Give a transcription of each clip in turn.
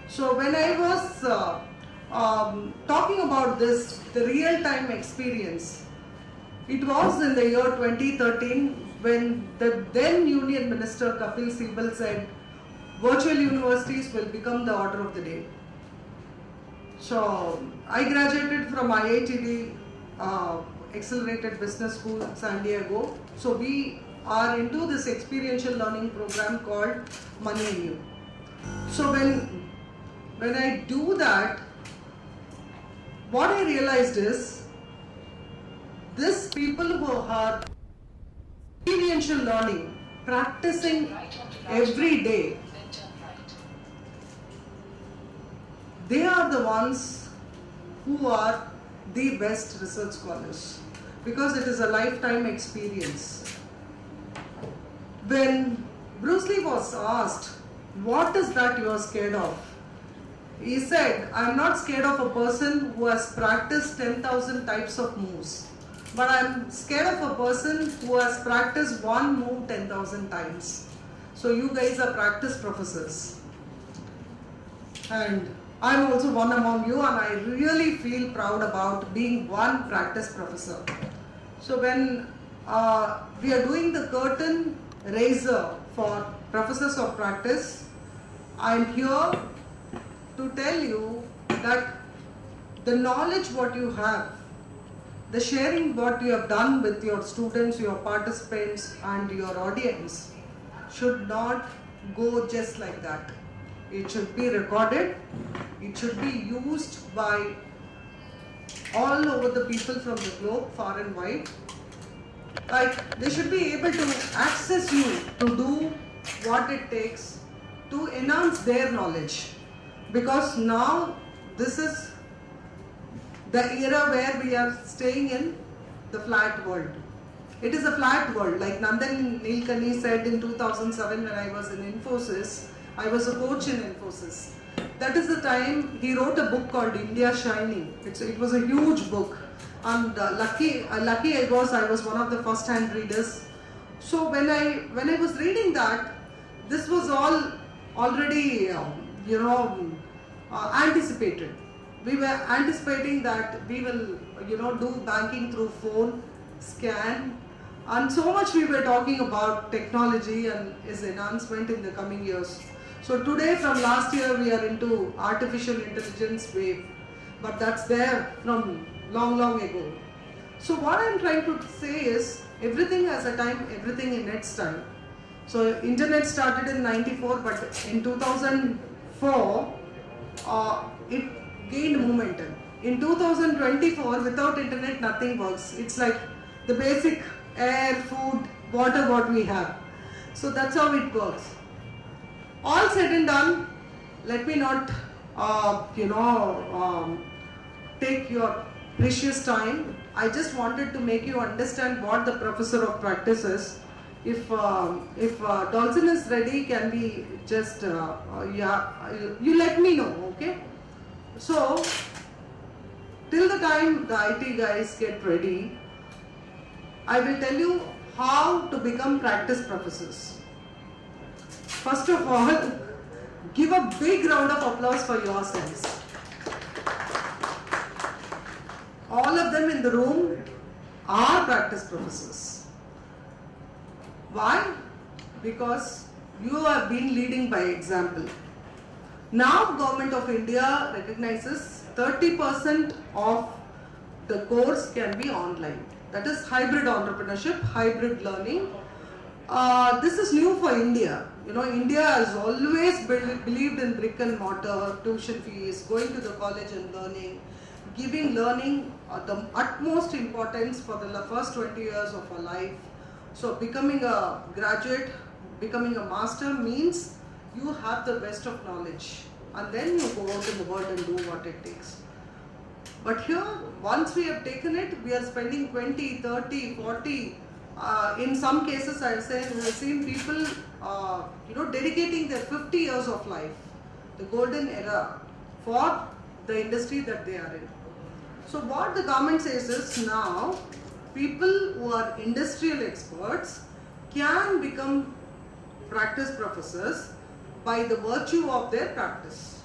So when I was talking about this, the real-time experience, it was in the year 2013 when the then Union Minister Kapil Sibal said virtual universities will become the order of the day. So I graduated from IITD Accelerated Business School, San Diego. So we are into this experiential learning program called Money in You. So when I do that, what I realized is these people who are experiential learning, practicing every day, they are the ones who are the best research scholars because it is a lifetime experience. When Bruce Lee was asked, what is that you are scared of? He said, I am not scared of a person who has practiced 10,000 types of moves, but I am scared of a person who has practiced one move 10,000 times. So you guys are practice professors. And I am also one among you, and I really feel proud about being one practice professor. So when we are doing the curtain RAISER for professors of practice, I am here to tell you that the knowledge what you have, the sharing what you have done with your students, your participants and your audience should not go just like that. It should be recorded, it should be used by all over the people from the globe, far and wide. Like they should be able to access you to do what it takes to enhance their knowledge. Because now this is the era where we are staying in the flat world. It is a flat world. Like Nandan Nilekani said in 2007 when I was in Infosys, I was a coach in Infosys. That is the time he wrote a book called India Shining. It was a huge book. And lucky I was one of the first hand readers. So when I was reading that, this was all already anticipated. We were anticipating that we will do banking through phone, scan, and so much we were talking about technology and its enhancement in the coming years. So today, from last year, we are into artificial intelligence wave, but that's there from long ago. So what I'm trying to say is, everything has a time, everything in its time. So internet started in 94, but in 2004, it gained momentum. In 2024, without internet, nothing works. It's like the basic air, food, water what we have. So that's how it works. All said and done, let me not take your precious time. I just wanted to make you understand what the professor of practice is. If Dolson is ready, can we just you let me know, okay? So till the time the IT guys get ready, I will tell you how to become practice professors. First of all, give a big round of applause for yourselves. All of them in the room are practice professors. Why? Because you have been leading by example. Now Government of India recognizes 30% of the course can be online. That is hybrid entrepreneurship, hybrid learning. This is new for India. India has always believed in brick and mortar, tuition fees, going to the college and learning, giving learning the utmost importance for the first 20 years of our life. So becoming a graduate, becoming a master means you have the best of knowledge and then you go out in the world and do what it takes. But here, once we have taken it, we are spending 20, 30, 40, in some cases I've seen people dedicating their 50 years of life, the golden era, for the industry that they are in. So what the government says is now people who are industrial experts can become practice professors by the virtue of their practice.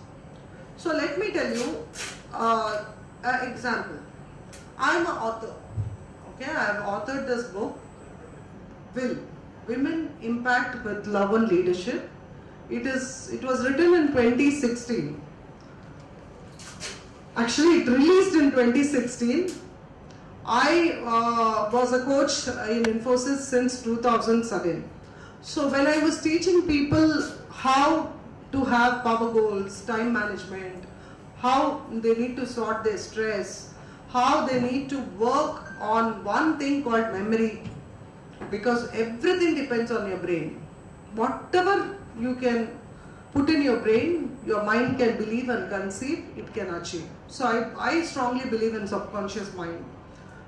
So let me tell you an example. I am an author. Okay, I have authored this book, Will Women Impact with Love and Leadership. It was written in 2016. Actually, it released in 2016. I was a coach in Infosys since 2007. So when I was teaching people how to have power goals, time management, how they need to sort their stress, how they need to work on one thing called memory, because everything depends on your brain. Whatever you can put in your brain, your mind can believe and conceive, it can achieve. So I strongly believe in subconscious mind.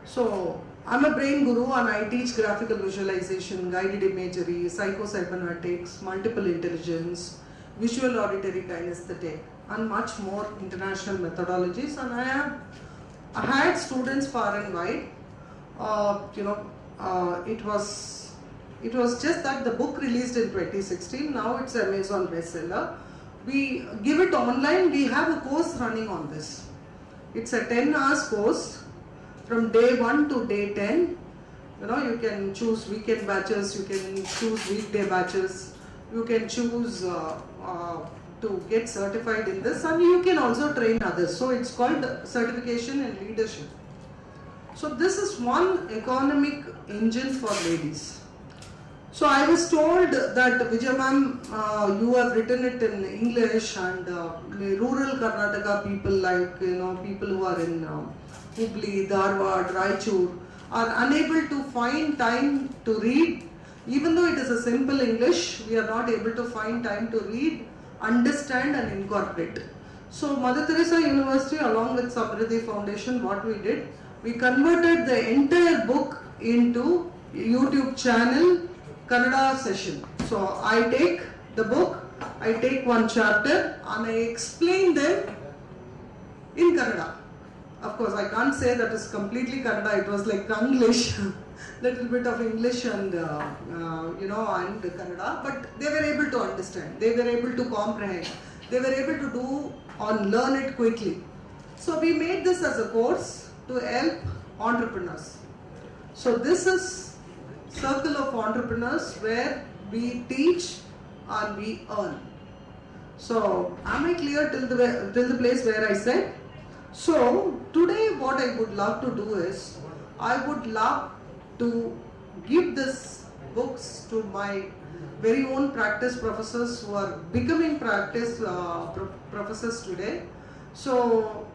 So I'm a brain guru and I teach graphical visualization, guided imagery, psychocybernetics, multiple intelligence, visual auditory kinesthetic, and much more international methodologies. And I had students far and wide. It was just that the book released in 2016. Now it's Amazon bestseller. We give it online. We have a course running on this. It's a 10 hours course. From day 1 to day 10, you can choose weekend batches, you can choose weekday batches, you can choose to get certified in this, and you can also train others. So it's called certification in leadership. So this is one economic engine for ladies. So I was told that Vijay ma'am, you have written it in English, and rural Karnataka people, like people who are in Hubli, Dharwad, Raichur, are unable to find time to read. Even though it is a simple English, we are not able to find time to read, understand and incorporate. So Mother Theresa University, along with Samriddhi Foundation, what we did, we converted the entire book into YouTube channel Kannada session. So I take the book, I take one chapter and I explain them in Kannada. Of course, I can't say that is completely Kannada. It was like English, little bit of English and and Kannada. But they were able to understand. They were able to comprehend. They were able to do or learn it quickly. So we made this as a course to help entrepreneurs. So this is Circle of Entrepreneurs where we teach and we earn. So am I clear till the place where I said? So today what I would love to do is, I would love to give these books to my very own practice professors who are becoming practice professors today. So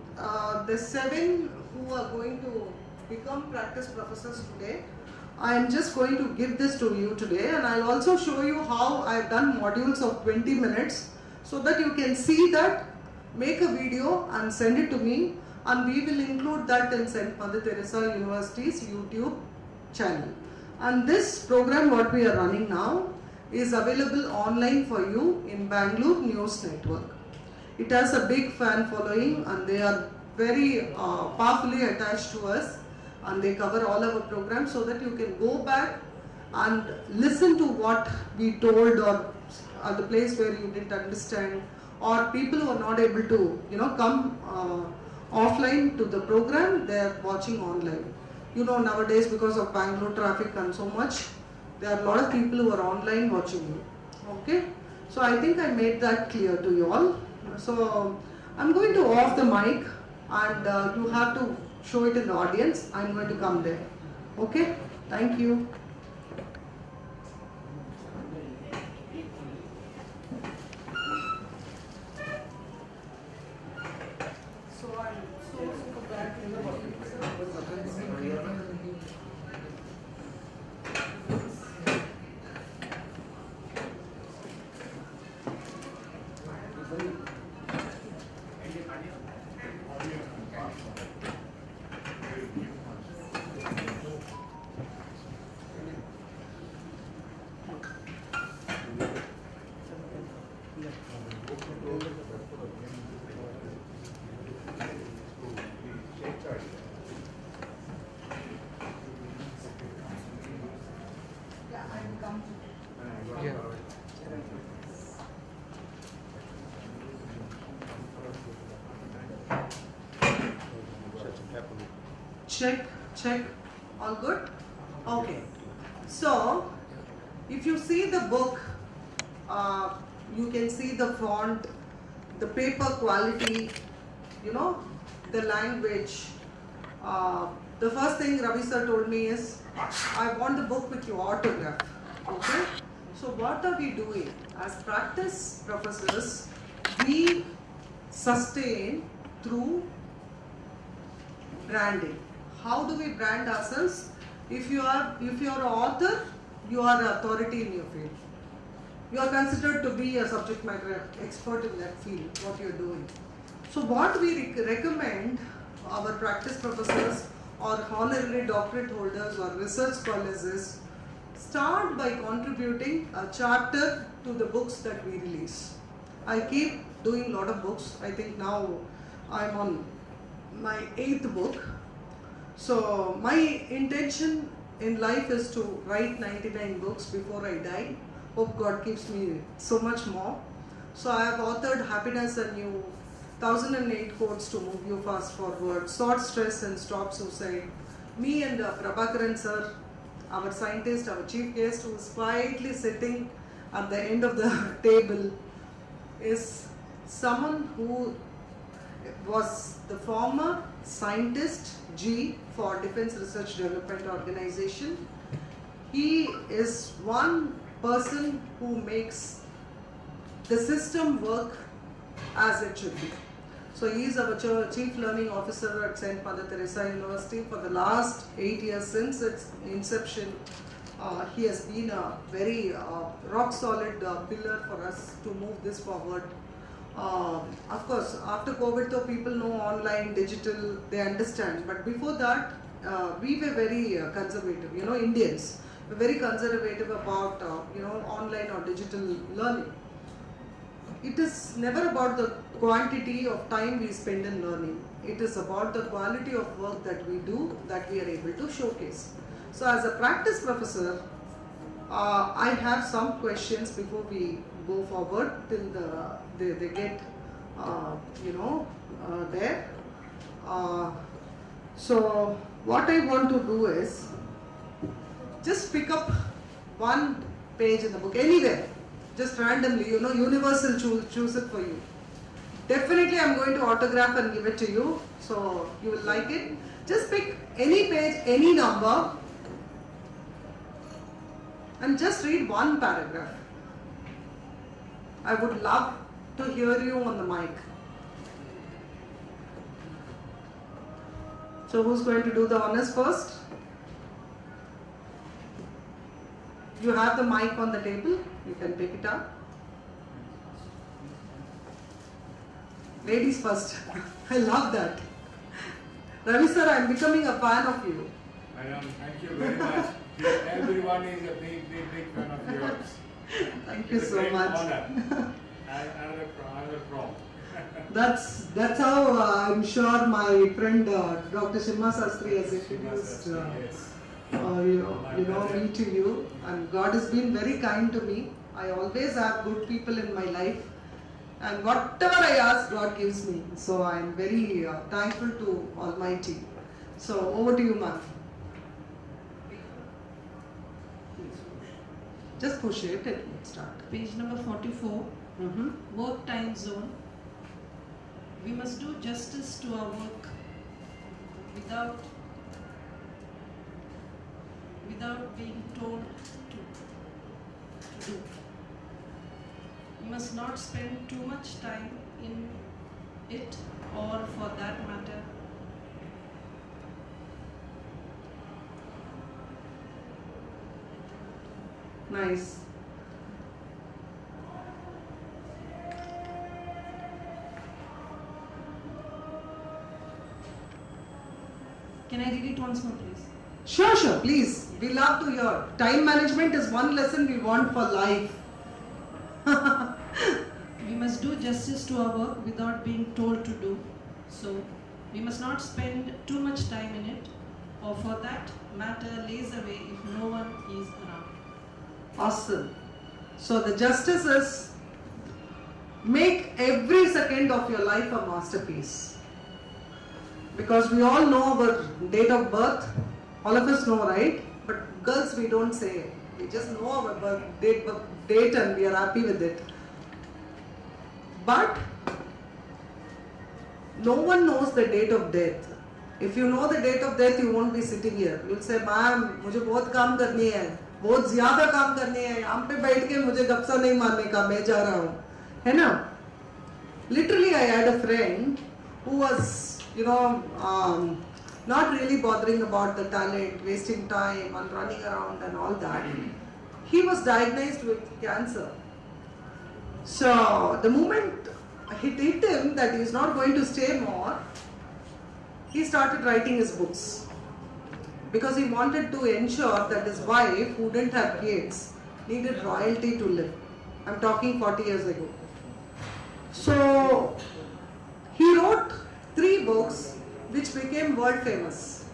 the 7 who are going to become practice professors today, I am just going to give this to you today, and I'll also show you how I have done modules of 20 minutes so that you can see that. Make a video and send it to me, and we will include that in St. Mother Teresa University's YouTube channel. And this program what we are running now is available online for you in Bangalore News Network. It has a big fan following and they are very powerfully attached to us, and they cover all our programs so that you can go back and listen to what we told, or at the place where you didn't understand, or people who are not able to come offline to the program, they are watching online. Nowadays because of Bangalore traffic and so much, there are a lot of people who are online watching you. Okay, so I think I made that clear to you all. So I'm going to off the mic, and you have to show it in the audience. I'm going to come there. Okay, thank you. check, check. All good? Okay. So, if you see the book, you can see the font, the paper quality, you know, the language. The first thing Ravi sir told me is, I want the book with your autograph. Okay? So what are we doing? As practice professors, we sustain through branding. How do we brand ourselves? If you are an author, you are an authority in your field. You are considered to be a subject matter expert in that field, what you are doing. So what we recommend our practice professors or honorary doctorate holders or research scholars is, start by contributing a chapter to the books that we release. I keep doing a lot of books. I think now I'm on my 8th book. So my intention in life is to write 99 books before I die. Hope God gives me so much more. So I have authored Happiness Anew, 1008 Codes to Move You Fast Forward, Sort Stress and Stop Suicide. Me and Prabhakaran sir, our scientist, our chief guest, who is quietly sitting at the end of the table, is someone who was the former scientist G for Defense Research Development Organization. He is one person who makes the system work as it should be. So he is our Chief Learning Officer at St. Mother Theresa University for the last 8 years since its inception. He has been a very rock solid pillar for us to move this forward. Of course, after COVID, though, people know online, digital, they understand. But before that, we were very conservative. You know, Indians were very conservative about online or digital learning. It is never about the quantity of time we spend in learning. It is about the quality of work that we do, that we are able to showcase. So as a practice professor, I have some questions before we go forward till they get there. So what I want to do is just pick up one page in the book, anywhere, just randomly, universal, choose it for you. Definitely I'm going to autograph and give it to you, so you will like it. Just pick any page, any number, and just read one paragraph. I would love to hear you on the mic. So who's going to do the honors first? You have the mic on the table, you can pick it up. Ladies first. I love that. Ravi sir, I am becoming a fan of you. I am. Thank you very much. Everyone is a big fan of yours. Thank you so much. Honor. Another prom. That's how I'm sure my friend Dr. Shimma Sastry has introduced me to you, and God has been very kind to me. I always have good people in my life, and whatever I ask, God gives me. So I am very thankful to Almighty. So over to you, ma'am. Just push it and let's start. Page number 44, Work time zone. We must do justice to our work without being told to do. We must not spend too much time in it, or for that matter, Nice. Can I read it once more, please? Sure, please. We love to hear. Time management is one lesson we want for life. We must do justice to our work without being told to do. So, we must not spend too much time in it, or for that matter, laze away if no one is around. Awesome. So the justice is, make every second of your life a masterpiece. because we all know our date of birth. All of us know, right? But girls, we don't say. We just know our date and we are happy with it. But no one knows the date of death. If you know the date of death, you won't be sitting here. You'll say, "Ma'am, मुझे बहुत काम करनी है, बहुत ज़्यादा काम करनी है. यहाँ पे बैठ के मुझे गप्पा नहीं मारने का, मैं जा रहा हूँ." है ना? Literally, I had a friend who was, not really bothering about the talent, wasting time and running around and all that. He was diagnosed with cancer. So the moment it hit him that he is not going to stay more, he started writing his books because he wanted to ensure that his wife, who didn't have kids, needed royalty to live. I'm talking 40 years ago. So he wrote 3 books which became world famous.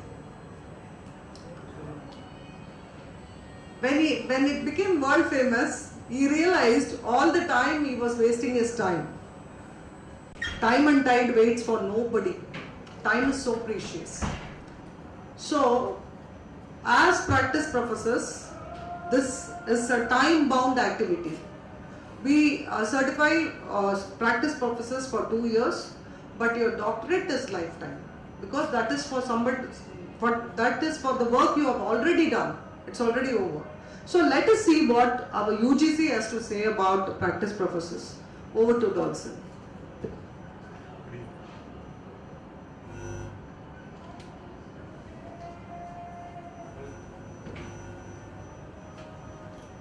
When it became world famous, he realized all the time he was wasting his time. Time and tide waits for nobody. Time is so precious. So, as practice professors, this is a time-bound activity. We certify practice professors for 2 years, but your doctorate is lifetime, because that is for somebody. That is for the work you have already done. It's already over. So let us see what our UGC has to say about practice professors. Over to Dodson.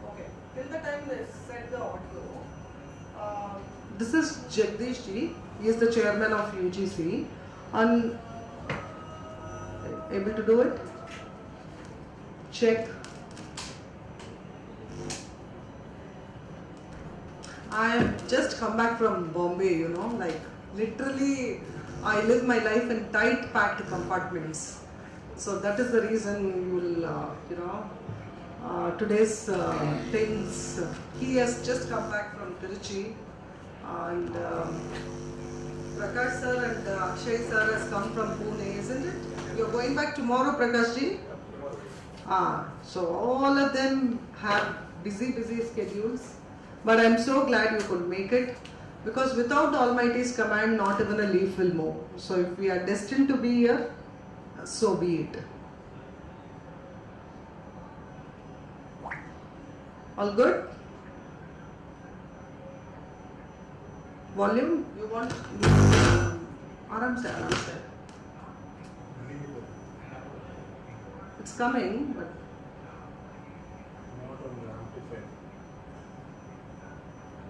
Okay, till the time they set the audio, this is Jagdish ji. He is the chairman of UGC. And able to do it? Check. I have just come back from Bombay, like literally I live my life in tight packed compartments. So that is the reason you will, today's things, he has just come back from Tiruchi, and Prakash sir and Akshay sir has come from Pune, isn't it? You're going back tomorrow, Prakash ji? So all of them have busy schedules. But I'm so glad you could make it, because without Almighty's command, not even a leaf will move. So if we are destined to be here, so be it. All good? Volume? You want? Aram se. It's coming, but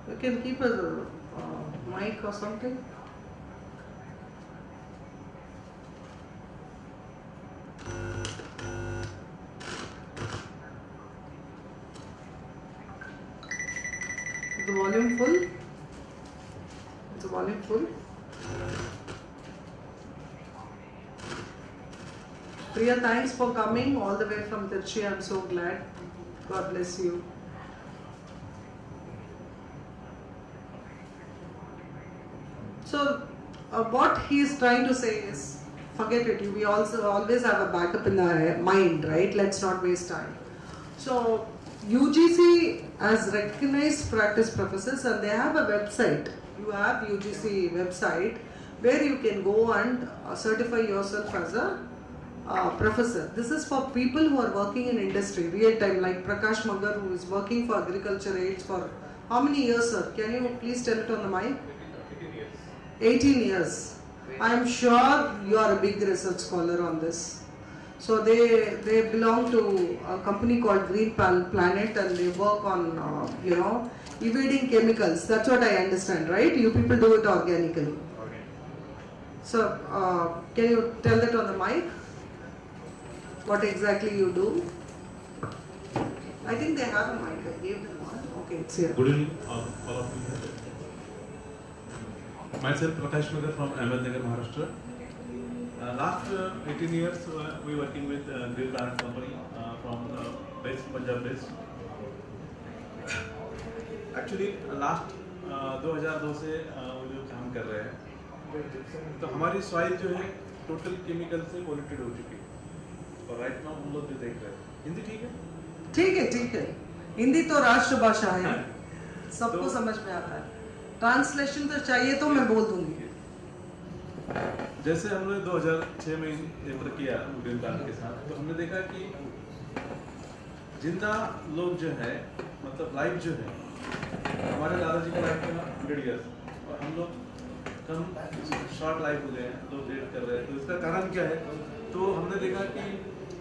you can keep a mic or something. Is the volume full? Is the volume full? Priya, thanks for coming all the way from Tiruchi. I'm so glad. God bless you. So, what he is trying to say is, forget it. We also always have a backup in our mind, right? Let's not waste time. So, UGC has recognized practice professors, and they have a website. You have UGC website where you can go and certify yourself as a professor. This is for people who are working in industry, real time, like Prakash Magar, who is working for agriculture aids for how many years, sir? Can you please tell it on the mic? 18 years. I am sure you are a big research scholar on this. So they belong to a company called Green Planet, and they work on evading chemicals. That's what I understand, right? You people do it organically. So can you tell that on the mic? What exactly you do? I think they have a mic. I gave them one. Okay, it's here. Good evening, all of you. Myself, Prakash Magar from Ahmednagar, Maharashtra. Last 18 years, we working with Green Planet company from Punjab based. Actually, last 2002 से वो जो काम कर रहे हैं, तो हमारी soil जो है टोटल केमिकल से पॉल्यूटेड हो चुकी है। और राइट नाउ हम लोग जो देख रहे हैं, हिंदी ठीक है? ठीक है, ठीक है। हिंदी तो राष्ट्र भाषा है, सबको तो, समझ में आता है। ट्रांसलेशन तो चाहिए तो मैं बोल दूंगी। जैसे हमने 2006 में एंटर किया ग्रीन कार्ड के साथ, तो हमने देखा कि जिंदा लोग जो है, मतलब लाइफ जो है, हमारे दादाजी का लाइफ था 100 ईयर्स और हम लोग कम शॉर्ट लाइफ हो गए हैं, लोग वेट कर रहे हैं। तो इसका कारण क्या है? तो हमने देखा कि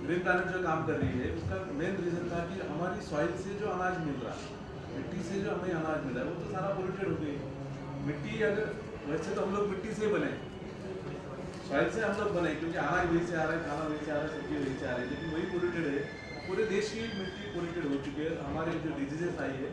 ग्रीन प्लैनेट जो काम कर रही है, उसका मेन रीज़न था कि हमारी सॉइल से जो अनाज मिल रहा है, मिट्टी से जो हमें अनाज मिल रहा है, वो तो सारा पोल्यूटेड हो गई। मिट्टी अगर, वैसे तो हम लोग मिट्टी से बने, सॉइल से हम लोग बने, क्योंकि अनाज वहीं से आ रहा है, खाना वहीं से आ रहा है, सब्जी वहीं से आ रही है, लेकिन वही पोल्यूटेड है। पूरे देश की मिट्टी पोल्यूटेड हो चुकी है। हमारे जो डिजीजेस आई है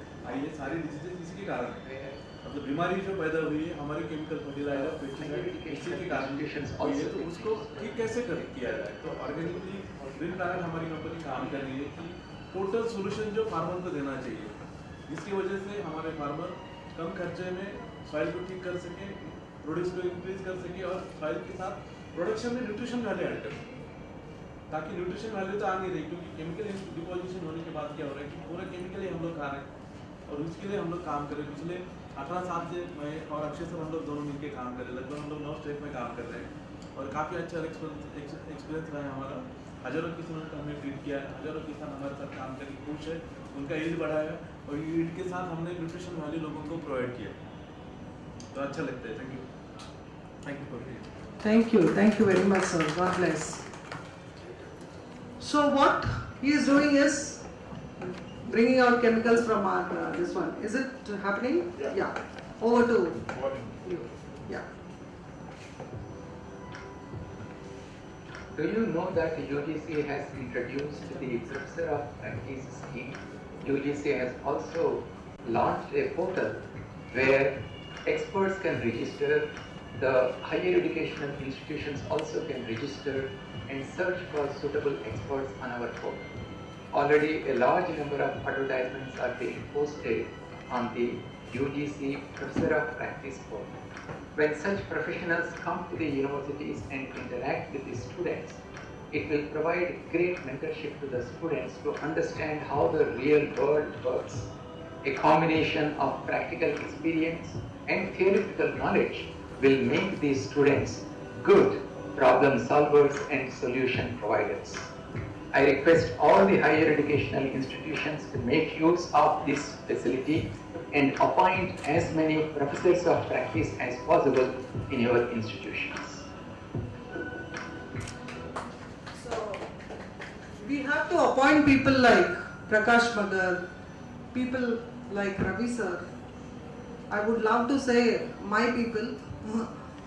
सारी डिजीजेस इसी के कारण है। मतलब बीमारी जो पैदा हुई है हमारे केमिकल फर्टिलाइजर पेस्टिसाइड इसी के कारण हुई है। तो उसको ठीक कैसे किया जाए? तो ऑर्गेनिकली ग्रीन प्लैनेट हमारी कंपनी काम कर रही है कि टोटल सोल्यूशन जो फार्मर को देना चाहिए, जिसकी वजह से हमारे फार्मर कम खर्चे में सॉइल को ठीक कर सके, प्रोड्यूस को इंक्रीज कर सके और सॉइल के साथ प्रोडक्शन में न्यूट्रिशन वैल्यू ऐड कर सके। ताकि न्यूट्रिशन वैल्यू तो आ नहीं रही, क्योंकि केमिकल डिपोजिशन होने के बाद क्या हो रहा है कि पूरा केमिकल ही हम लोग खा रहे हैं और उसके लिए हम लोग काम कर रहे हैं। पिछले 18 साल से मैं और अक्षय सर हम लोग दोनों मिलकर काम कर रहे हैं। लगभग हम लोग 9 स्टेट में काम कर रहे हैं और काफ़ी अच्छा एक्सपीरियंस रहा है हमारा। हज़ारों किसानों को हमने ट्रीट किया है, हज़ारों किसान हमारे साथ काम करके खुश है, उनका ईल्ड बढ़ाया और ईल्ड के साथ हमने न्यूट्रिशन वैल्यू लोगों को प्रोवाइड किया। तो अच्छा लगता है। Thank you Thank you very much, sir. God bless. So what he is doing is bringing out chemicals from our this one. Is it happening? Yeah. Over to you. Yeah. Do you know that UGC has introduced the Professor of Practice scheme? UGC has also launched a portal where experts can register. The higher educational institutions also can register and search for suitable experts on our portal. Already a large number of advertisements are being posted on the UGC Professor of Practice portal. When such professionals come to the universities and interact with the students, it will provide great mentorship to the students to understand how the real world works. A combination of practical experience and theoretical knowledge will make these students good problem solvers and solution providers. I request all the higher educational institutions to make use of this facility and appoint as many professors of practice as possible in your institutions. So we have to appoint people like Prakash Magar, people like Ravi sir. I would love to say my people,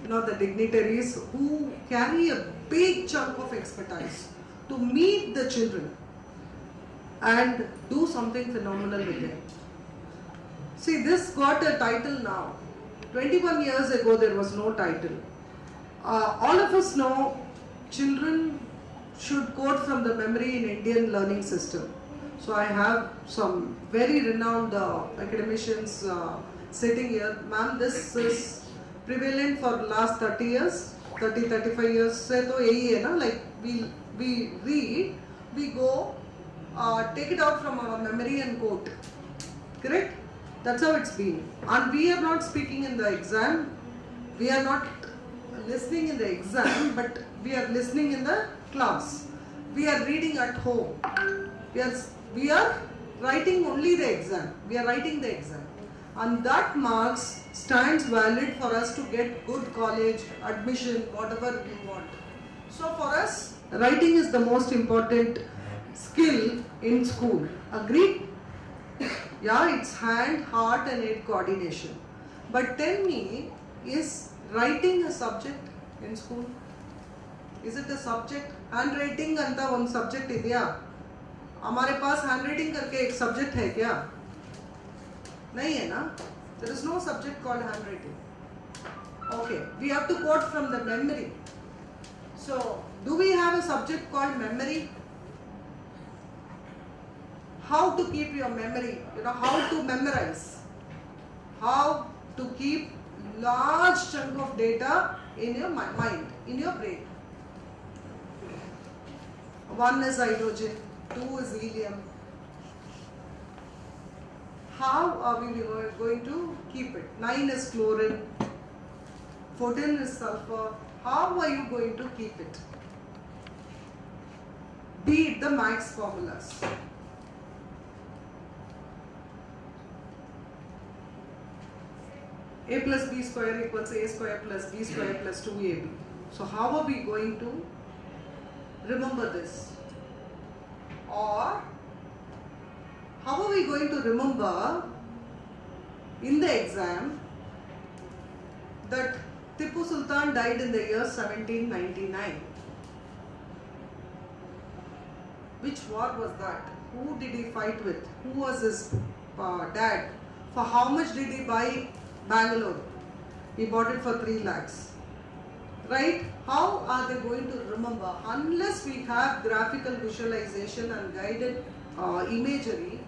the dignitaries who carry a big chunk of expertise to meet the children and do something phenomenal with them. See, this got a title now. 21 years ago there was no title. All of us know children should quote from the memory in Indian learning system. So I have some very renowned academicians sitting here. Ma'am, this is prevalent for last 30 years, 30-35 years से तो यही है ना, like we read, we go take it out from our memory and quote, correct? That's how it's been. And we are not speaking in the exam, we are not listening in the exam, but we are listening in the class. We are reading at home. We are writing only the exam. We are writing the exam. And that marks stands valid for us to get good college, admission, whatever we want. So for us, writing is the most important skill in school. Agreed? Yeah, it's hand, heart and head coordination. But tell me, is writing a subject in school? Is it a subject? Handwriting anta one subject idya? हमारे पास handwriting करके एक subject है क्या? नहीं है ना? There is no subject called handwriting. Okay, we have to quote from the memory. So, do we have a subject called memory? How to keep your memory? How to memorize? How to keep large chunk of data in your mind, in your brain? 1 is hydrogen, 2 is helium. How are we going to keep it? 9 is chlorine, 14 is sulfur. How are you going to keep it? Be the max formulas. A plus B square equals A square plus B square plus 2AB. So how are we going to remember this? Or how are we going to remember in the exam that Tipu Sultan died in the year 1799? Which war was that? Who did he fight with? Who was his dad? For how much did he buy Bangalore? He bought it for 3 lakhs. Right? How are they going to remember? Unless we have graphical visualization and guided imagery,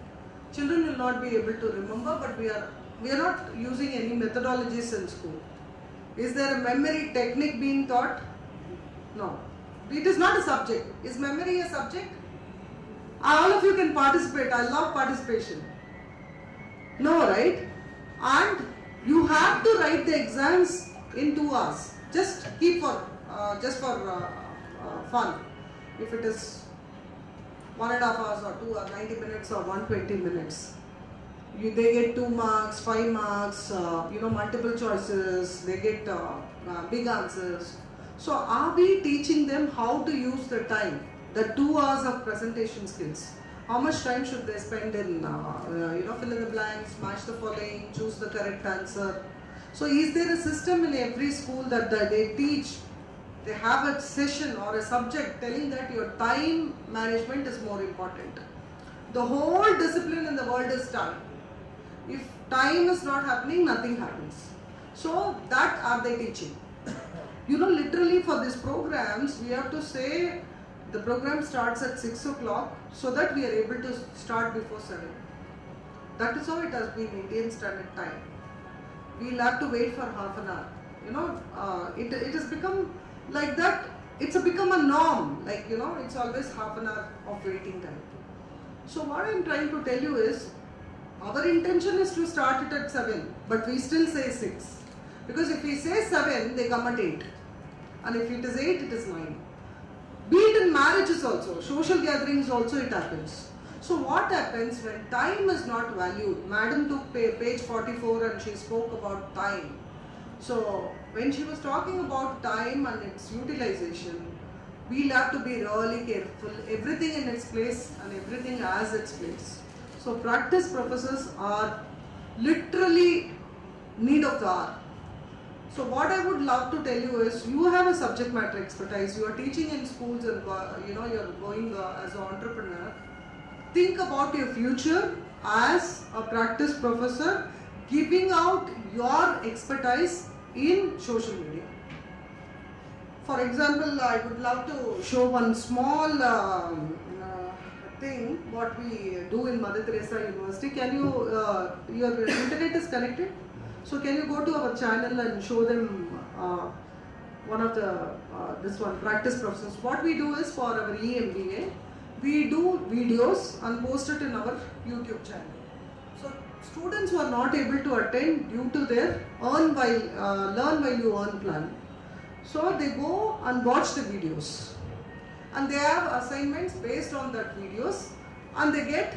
children will not be able to remember, but we are not using any methodologies in school. Is there a memory technique being taught? No. It is not a subject. Is memory a subject? All of you can participate. I love participation. No, right? And you have to write the exams in 2 hours. Just keep for fun. If it is 1.5 hours or 2 or 90 minutes or 120 minutes, they get 2 marks, 5 marks. Multiple choices. They get big answers. So, are we teaching them how to use the time? The 2 hours of presentation skills. How much time should they spend in, fill in the blanks, match the following, choose the correct answer. So is there a system in every school that they teach, they have a session or a subject telling that your time management is more important? The whole discipline in the world is time. If time is not happening, nothing happens. So that are they teaching? Literally for these programs, we have to say, the program starts at 6 o'clock so that we are able to start before 7. That is how it has been Indian Standard Time. We will have to wait for half an hour. It has become like that. It's become a norm. It's always half an hour of waiting time. So what I am trying to tell you is, our intention is to start it at 7, but we still say 6. Because if we say 7, they come at 8. And if it is 8, it is 9. Be it in marriages also, social gatherings also it happens. So what happens when time is not valued? Madam took page 44 and she spoke about time. So when she was talking about time and its utilization, we'll have to be really careful. Everything in its place and everything has its place. So practice professors are literally need of the hour. So what I would love to tell you is, you have a subject matter expertise, you are teaching in schools and you're going as an entrepreneur. Think about your future as a practice professor, giving out your expertise in social media. For example, I would love to show one small thing, what we do in Mother Theresa University. Can you, your internet is connected? So can you go to our channel and show them one of the, this one, practice professors. What we do is, for our EMBA, we do videos and post it in our YouTube channel. So students who are not able to attend due to their learn while you earn plan, so they go and watch the videos. And they have assignments based on that videos and they get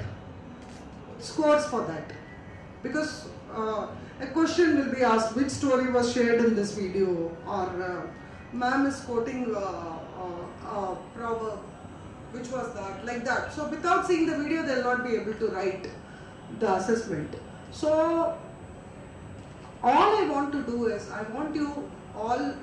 scores for that. Because a question will be asked, which story was shared in this video, or ma'am is quoting a proverb, which was that, like that. So without seeing the video, they will not be able to write the assessment. So all I want to do is, I want you all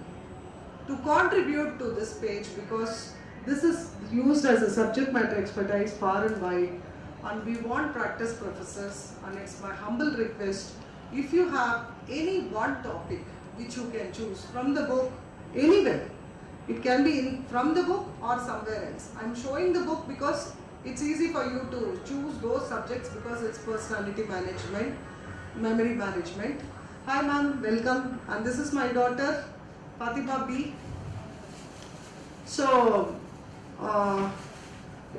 to contribute to this page, because this is used as a subject matter expertise far and wide, and we want practice professors, and it's my humble request, if you have any one topic which you can choose from the book, anywhere, it can be from the book or somewhere else. I'm showing the book because it's easy for you to choose those subjects, because it's personality management, memory management. Hi ma'am, welcome, and this is my daughter Fatima B. So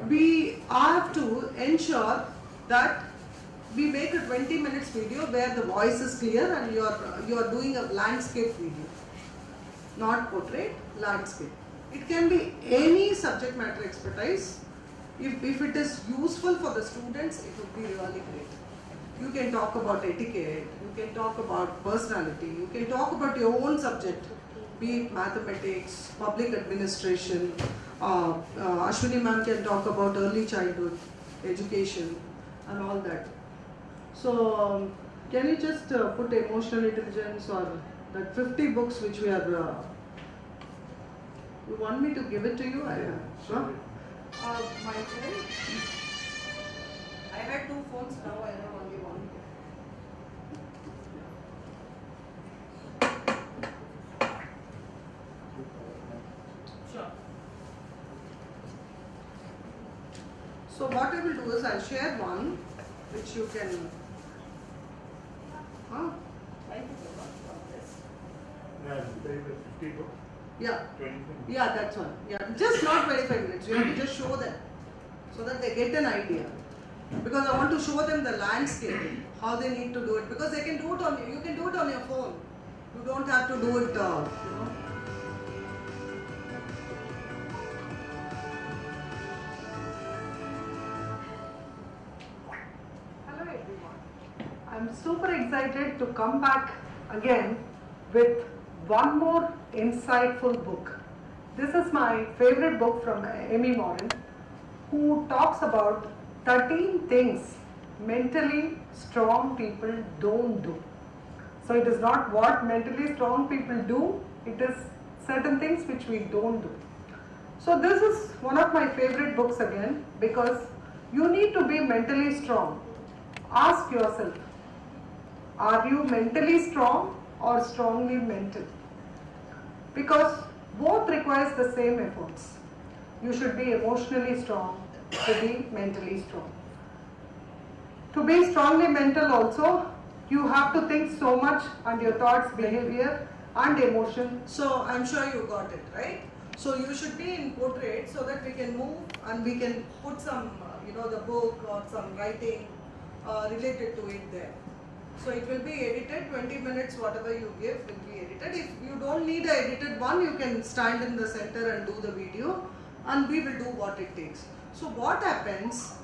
we have to ensure that we make a 20 minutes video where the voice is clear and you are doing a landscape video, not portrait, landscape. It can be any subject matter expertise. If it is useful for the students, it would be really great. You can talk about etiquette, you can talk about personality, you can talk about your own subject, be it mathematics, public administration. Ashwini ma'am can talk about early childhood education and all that. So can you just put emotional intelligence or that 50 books which we are, you want me to give it to you? Sure. My phone, I had 2 phones, now I have only one. Sure. So what I will do is I'll share one which you can. Yeah. 20 Yeah, that's one. Yeah, just not 25 minutes. You have to just show them so that they get an idea. Because I want to show them the landscape, how they need to do it. Because they can do it on you can do it on your phone. You don't have to do it, Hello everyone. I'm super excited to come back again with one more insightful book. This is my favorite book from Amy Morin, who talks about 13 things mentally strong people don't do. So it is not what mentally strong people do, it is certain things which we don't do. So this is one of my favorite books again, because you need to be mentally strong. Ask yourself, are you mentally strong or strongly mental? Because both requires the same efforts. You should be emotionally strong to be mentally strong. To be strongly mental also, you have to think so much on your thoughts, behavior and emotion. So I'm sure you got it, right? So you should be in portrait so that we can move and we can put some, the book or some writing related to it there. So it will be edited, 20 minutes whatever you give will be edited. If you don't need an edited one, you can stand in the center and do the video and we will do what it takes. So what happens,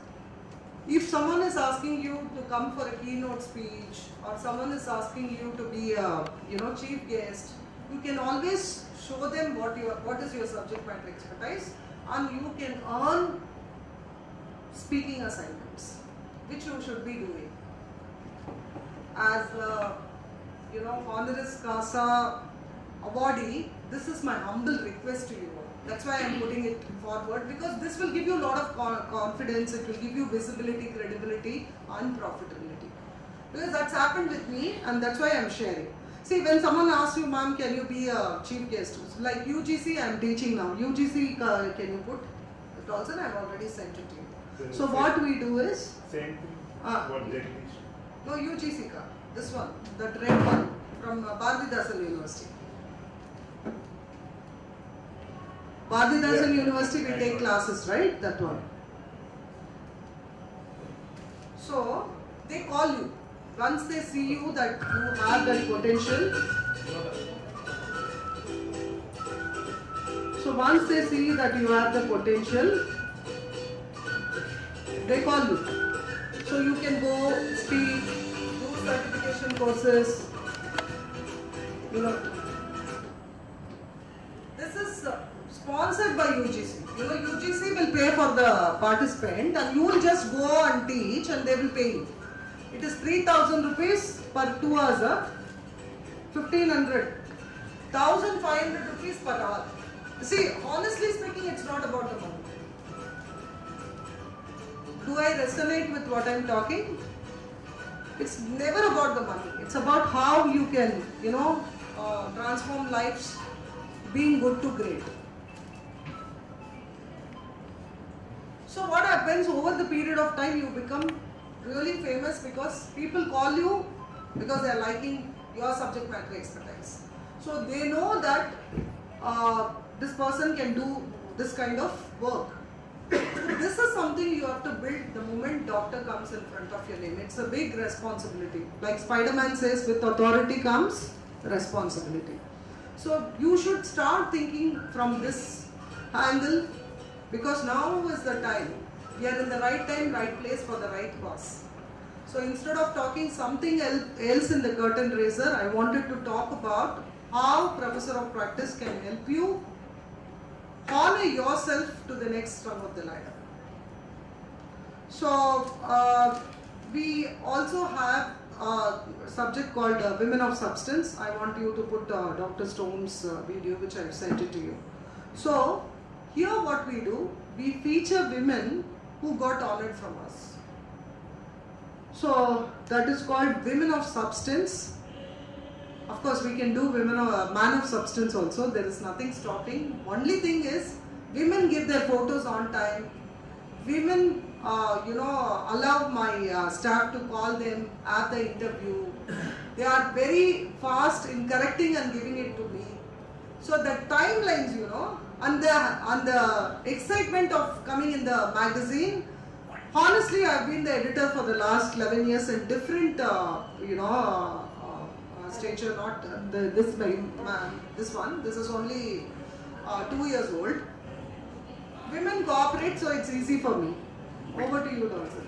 if someone is asking you to come for a keynote speech or someone is asking you to be a chief guest, you can always show them what is your subject matter expertise and you can earn speaking assignments, which you should be doing. As honoris causa awardee, this is my humble request to you. That's why I'm putting it forward, because this will give you a lot of confidence, it will give you visibility, credibility and profitability. Because that's happened with me and that's why I'm sharing. See, when someone asks you, ma'am, can you be a chief guest? Like UGC, I'm teaching now. UGC, can you put it also? I've already sent it to you. So what we do is... Same thing, what they teach. No, UGC ka. This one, that red one from Bharathidasan University. Bharathidasan University, we take classes, right? That one. So, they call you. Once they see you that you have that potential. So, once they see that you have the potential, they call you. So you can go speak, do certification courses, This is sponsored by UGC. UGC will pay for the participant and you will just go and teach and they will pay you. It is 3,000 rupees per 2 hours, 1,500, 1,500 rupees per hour. See, honestly speaking, it's not about the money. Do I resonate with what I'm talking? It's never about the money. It's about how you can, transform lives, being good to great. So what happens over the period of time, you become really famous because people call you because they are liking your subject matter expertise. So they know that this person can do this kind of work. So this is something you have to build the moment doctor comes in front of your name. It's a big responsibility. Like Spider-Man says, with authority comes responsibility. So you should start thinking from this angle, because now is the time. We are in the right time, right place for the right cause. So instead of talking something else in the curtain raiser, I wanted to talk about how Professor of Practice can help you honor yourself to the next rung of the ladder. So we also have a subject called Women of Substance. I want you to put Dr. Stone's video, which I've sent it to you. So here what we do, we feature women who got honored from us. So that is called Women of Substance. Of course, we can do man of substance also. There is nothing stopping. Only thing is, women give their photos on time. Women, allow my staff to call them at the interview. They are very fast in correcting and giving it to me. So the timelines, and the excitement of coming in the magazine. Honestly, I've been the editor for the last 11 years in different, stature, not this one. This is only 2 years old. Women cooperate, so it's easy for me. Over to you, Theresa.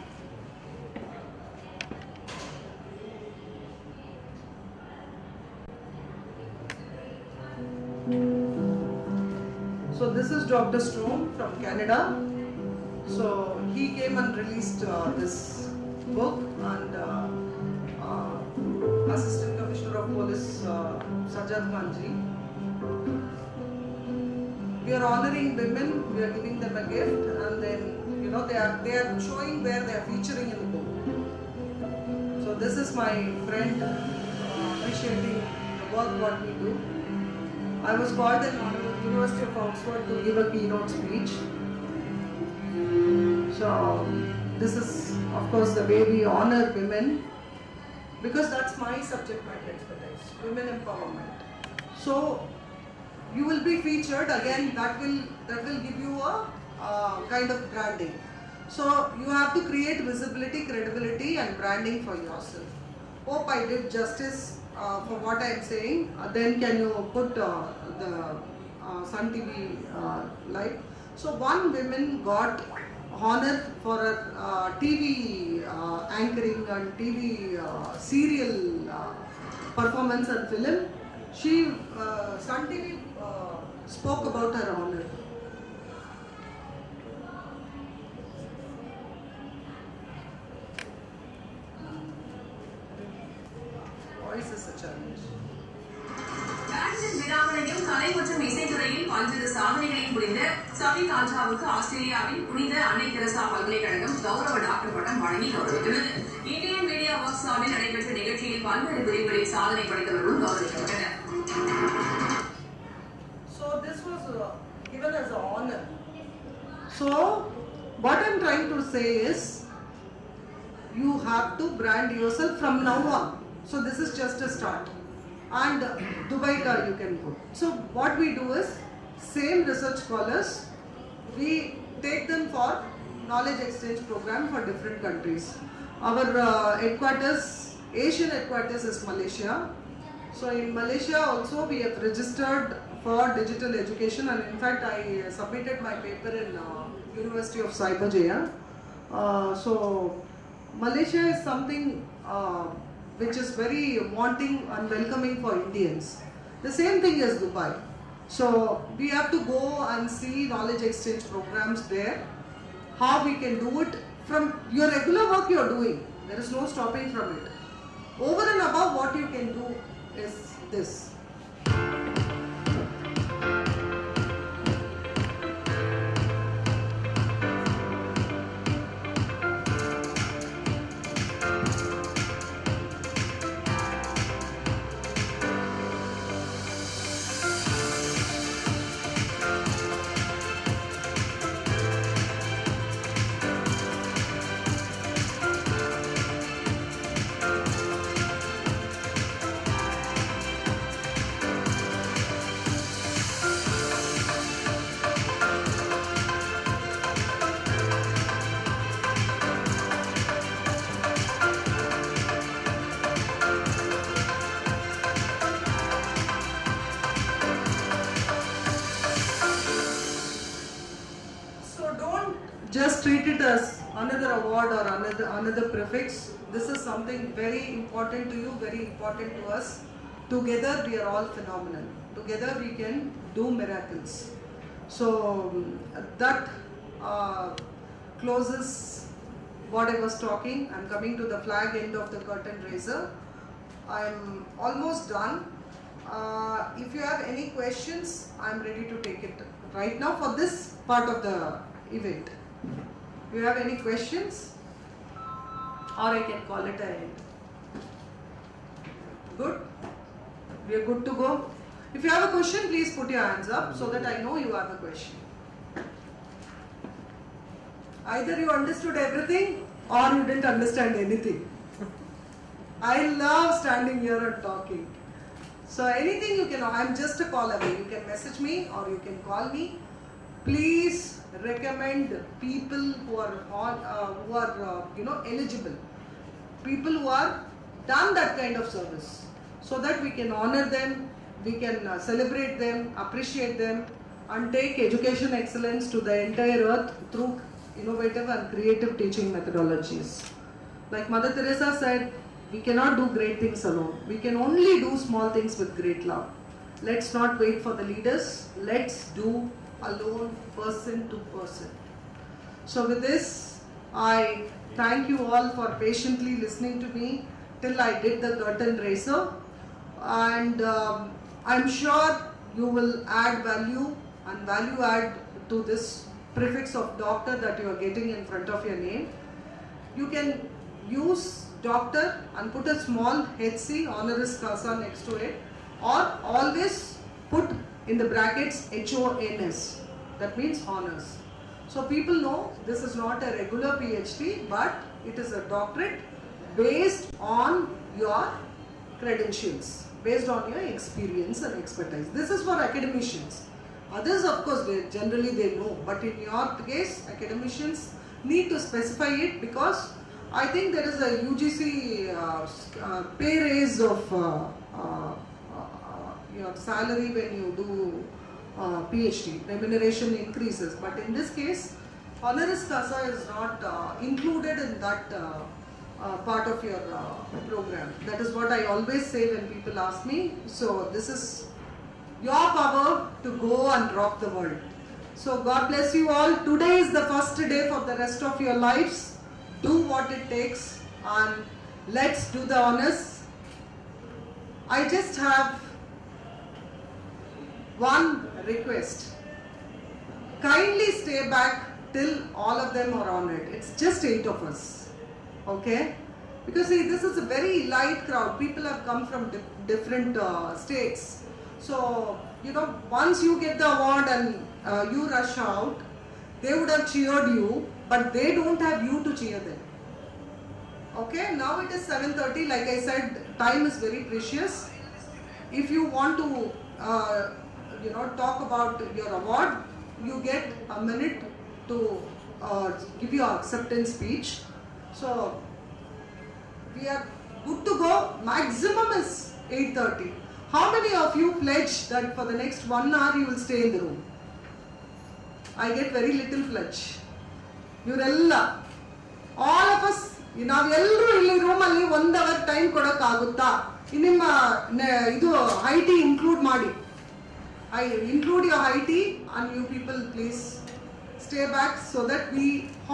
So this is Dr. Stone from Canada. So he came and released this book, and Assistant Commissioner of Police Sajjad Khanji. We are honoring women, we are giving them a gift, and then they are showing where they are featuring in the book. So this is my friend appreciating the work what we do. I was called in University of Oxford to give a keynote speech. So this is of course the way we honor women, because that's my subject matter expertise, women empowerment. So you will be featured again. That will give you a kind of branding. So you have to create visibility, credibility, and branding for yourself. Hope I did justice for what I am saying. Then can you put the Sun TV live? So one woman got honored for her TV anchoring and TV serial performance and film. She Sun TV spoke about her honor. Voice is a challenge. விடாமலையும் கலை மற்றும் இசைத்துறையில் பல்வேறு சாதனைகளையும் புரிந்த சவி காஜாவுக்கு ஆஸ்திரேலியாவின் புனித அன்னை Teresa பல்கலைக்கழகம் கௌரவ doctor பட்டம் வழங்கி கௌரவித்துள்ளது. இந்தியன் மீடியா ஒர்க்ஸ் சார்பில் நடைபெற்ற நிகழ்ச்சியில் பல்வேறு பிரிவுகளில் சாதனை படைத்தவர்களும் கௌரவிக்கப்பட்டனர். So this was given as an honor. So what I'm trying to say is, you have to brand yourself from now on. So this is just a start. And Dubai ka you can put. So what we do is, same research scholars, we take them for knowledge exchange program for different countries. Our headquarters, Asian headquarters is Malaysia. So in Malaysia also we have registered for digital education, and in fact I submitted my paper in University of Cyberjaya. So Malaysia is something which is very wanting and welcoming for Indians. The same thing as Dubai. So we have to go and see knowledge exchange programs there, how we can do it from your regular work you are doing. There is no stopping from it. Over and above, what you can do is this. treat it as another award or another prefix. This is something very important to you, very important to us. Together we are all phenomenal. Together we can do miracles. So that closes what I was talking. I'm coming to the flag end of the curtain raiser. I'm almost done. If you have any questions, I'm ready to take it right now for this part of the event. If you have any questions, or I can call it an end. Good? We are good to go. If you have a question, please put your hands up so that I know you have a question. Either you understood everything or you didn't understand anything. I love standing here and talking. So anything you can, I'm just a call away. You can message me or you can call me. Please recommend people who are eligible. People who are done that kind of service, so that we can honor them, we can celebrate them, appreciate them, and take education excellence to the entire earth through innovative and creative teaching methodologies. Like Mother Theresa said, we cannot do great things alone. We can only do small things with great love. Let's not wait for the leaders. Let's do alone, person to person. So with this, I thank you all for patiently listening to me till I did the curtain raiser. And I'm sure you will add value and value add to this prefix of doctor that you are getting in front of your name. You can use doctor and put a small HC honoris causa next to it, or always put in the brackets HONS, that means honors. So people know this is not a regular PhD, but it is a doctorate based on your credentials, based on your experience and expertise. This is for academicians. Others, of course, generally they know, but in your case, academicians need to specify it, because I think there is a UGC pay raise of your salary when you do PhD. Remuneration increases, but in this case, honoris causa is not included in that part of your program. That is what I always say when people ask me. So this is your power to go and rock the world. So God bless you all. Today is the first day for the rest of your lives. Do what it takes and let's do the honors. I just have one request. Kindly stay back till all of them are honored. It's just 8 of us. Okay? Because see, this is a very light crowd. People have come from different states. So, once you get the award and you rush out, they would have cheered you, but they don't have you to cheer them. Okay, now it is 7:30. Like I said, time is very precious. If you want to, talk about your award, you get a minute to give your acceptance speech. So, we are good to go. Maximum is 8:30. How many of you pledge that for the next 1 hour you will stay in the room? I get very little pledge. You're all of us, ನಾವೆಲ್ಲರೂ ಇಲ್ಲಿ ರೂಮಲ್ಲಿ 1 hour time ಕೊಡೋಕ್ಕಾಗುತ್ತಾ? ನಿಮ್ಮ ಇದು IT include ಮಾಡಿ. Include your IT, and you people please stay back so that we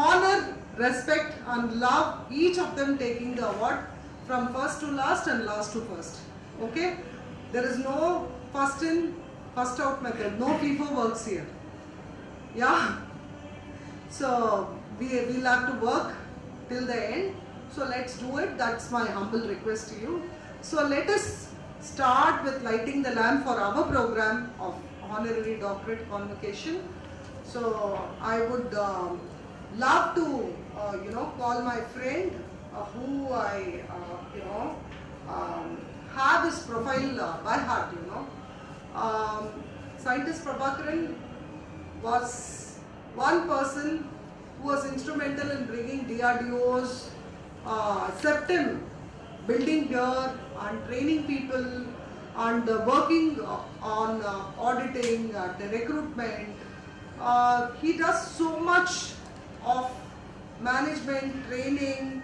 honor, respect and love each of them taking the award from first to last and last to first. Okay? There is no first in, first out method. No FIFO works here. Yeah? So, we'll have to work till the end. So, let's do it. That's my humble request to you. So, let us start with lighting the lamp for our program of honorary doctorate convocation. So, I would love to, call my friend who I, have his profile by heart, Scientist Prabhakaran was one person who was instrumental in bringing DRDO's septum, building here and training people and working on auditing, the recruitment. He does so much of management, training,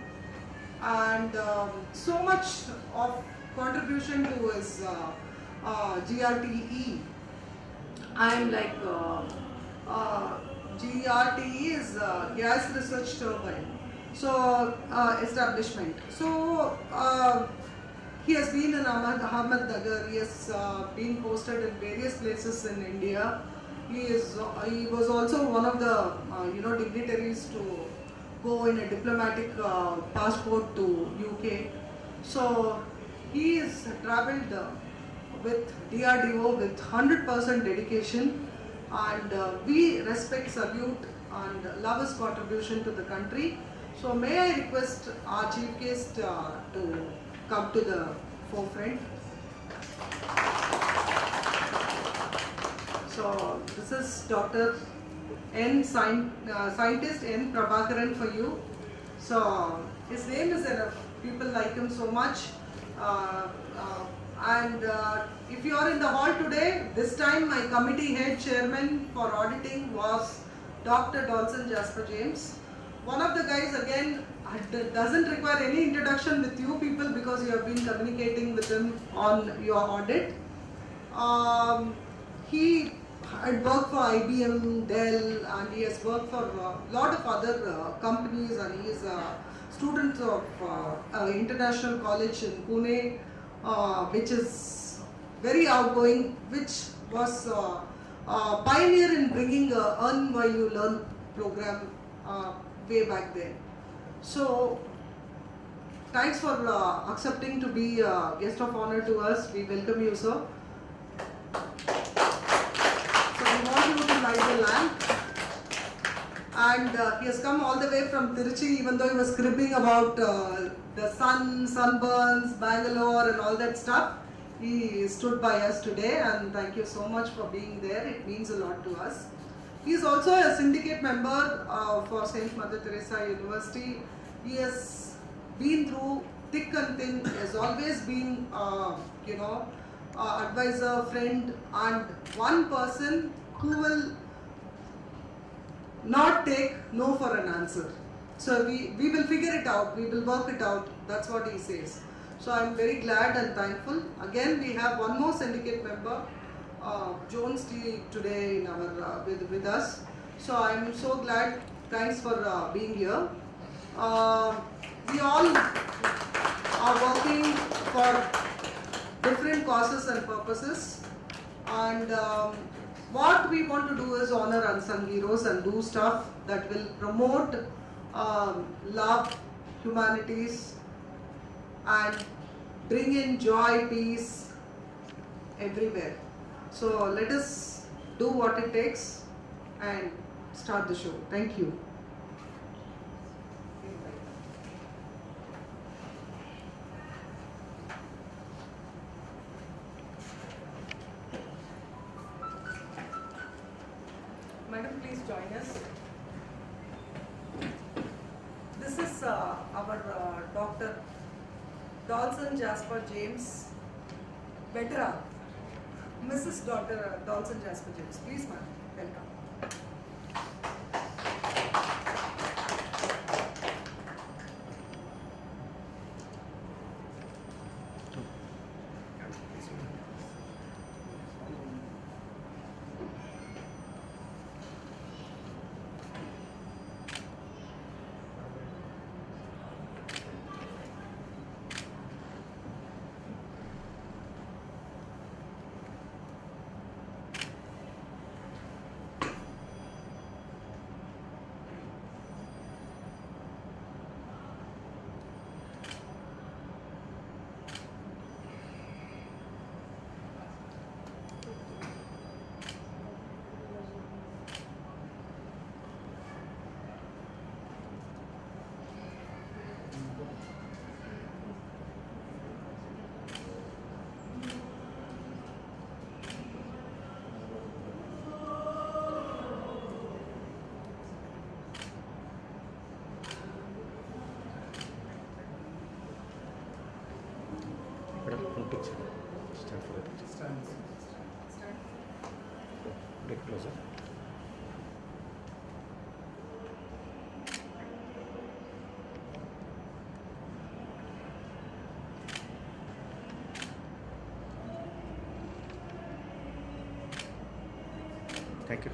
and so much of contribution to his GRTE. I'm like GRTE is Gas Research Turbine. So establishment. So he has been in Ahmednagar. He has been posted in various places in India. He was also one of the dignitaries to go in a diplomatic passport to UK. So he is travelled with DRDO with 100% dedication, and we respect, salute and love his contribution to the country. So may I request our chief guest to come to the forefront. So this is Dr. Scientist N. Prabhakaran for you. So his name is enough. People like him so much. And if you are in the hall today, this time my committee head chairman for auditing was Dr. Dawson Jasper James. One of the guys again doesn't require any introduction with you people because you have been communicating with him on your audit. He had worked for IBM, Dell, and he has worked for a lot of other companies, and he is a student of International College in Pune, which is very outgoing, which was a pioneer in bringing a Earn While You Learn program way back then. So thanks for accepting to be a guest of honor to us. We welcome you, sir. So we want you to light the lamp. And he has come all the way from Tiruchi, even though he was cribbing about the sun, sunburns, Bangalore and all that stuff. He stood by us today, and thank you so much for being there. It means a lot to us. He is also a syndicate member for St. Mother Theresa University. He has been through thick and thin. He has always been, advisor, friend, and one person who will not take no for an answer. So we will figure it out. We will work it out. That's what he says. So I'm very glad and thankful. Again, we have one more syndicate member, Jones T, today in our with us. So I'm so glad. Thanks for being here. We all are working for different causes and purposes, and what we want to do is honor unsung heroes and do stuff that will promote love, humanities, and bring in joy, peace everywhere. So let us do what it takes and start the show. Thank you. Madam, please join us. This is our Dr. Dawson Jasper James, veteran. Mrs. Dr. Dawson Jasper James. Please, ma'am, welcome. One picture. Stand for the picture. Stand. Get closer. Thank you.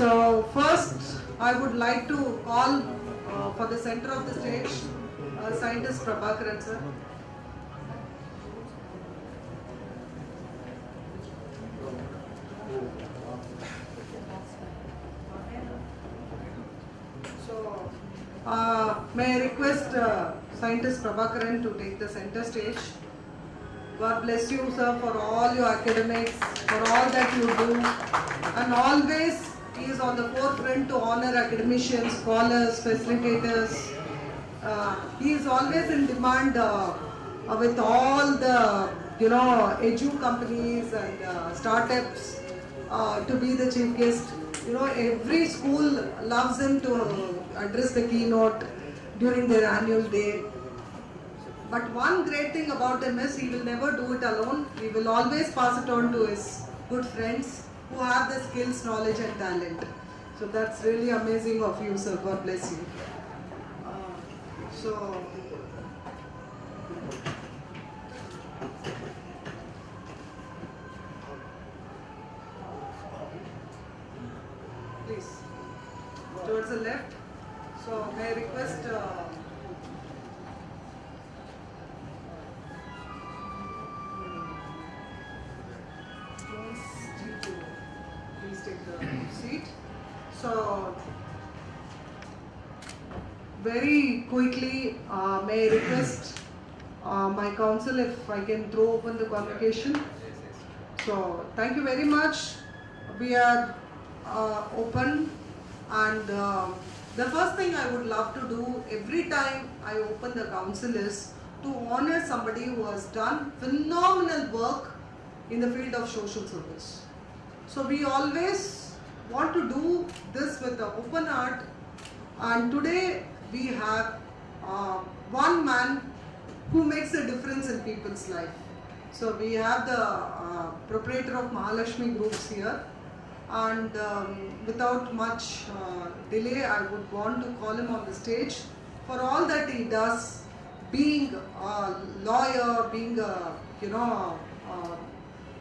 So first, I would like to call for the center of the stage, Scientist Prabhakaran sir. So, may I request Scientist Prabhakaran to take the center stage. God bless you, sir, for all your academics, for all that you do, and always he is on the forefront to honor academicians, scholars, facilitators. He is always in demand with all the edu companies and startups to be the chief guest. Every school loves him to address the keynote during their annual day. But one great thing about him is he will never do it alone. He will always pass it on to his good friends who have the skills, knowledge and talent. So that's really amazing of you, sir. God bless you. Please, towards the left. So may I request please take the seat. So very quickly, may I request my counsel if I can throw open the convocation. So thank you very much. We are open, and the first thing I would love to do every time I open the council is to honor somebody who has done phenomenal work in the field of social service. So we always want to do this with an open heart, and today we have one man who makes a difference in people's life. So we have the proprietor of Mahalakshmi Groups here, and without much delay I would want to call him on the stage for all that he does, being a lawyer, being a,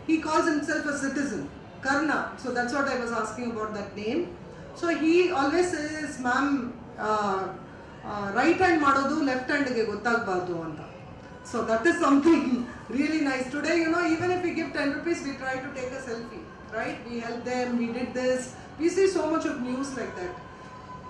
he calls himself a citizen, Karna, so that's what I was asking about that name. So he always says, ma'am, right hand madodu left hand ge gottagbadu anta. So that is something really nice. Today, even if we give 10 rupees, we try to take a selfie, right? We help them, we did this. We see so much of news like that.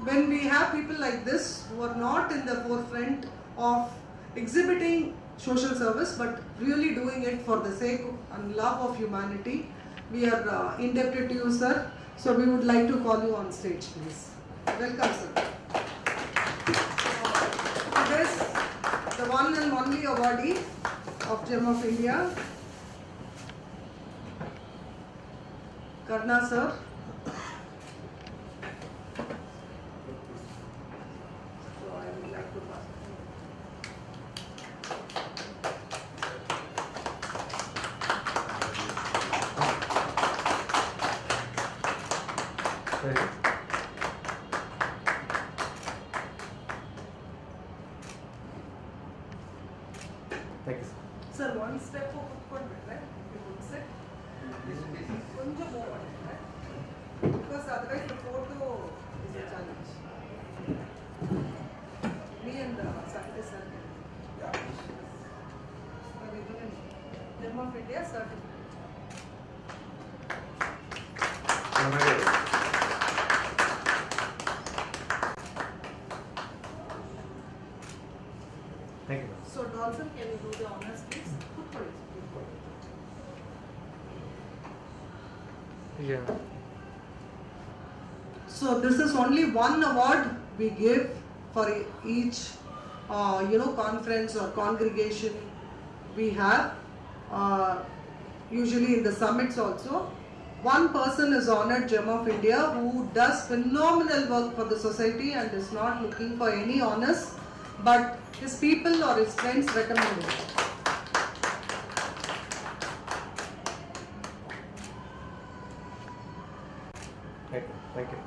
When we have people like this who are not in the forefront of exhibiting social service, but really doing it for the sake and love of humanity, we are indebted to you, sir. So we would like to call you on stage, please. Welcome, sir. This, the one and only awardee of Gem of India, Karna sir. So thank you sir one step ಕುತ್ಕೊಂಡ್ಬಿಟ್ರೆ sit. கொஞ்சம் move பண்ணுங்க because otherwise the photo is a challenge. Me and Saturday sir. Yeah. We given Demo of India certificate. Thank you So Dolphin, can you do the honors please? Yeah. So this is only one award we give for each conference or congregation we have. Usually in the summits also. One person is honored Gem of India who does phenomenal work for the society and is not looking for any honors, but his people or his friends recommend him. Thank you.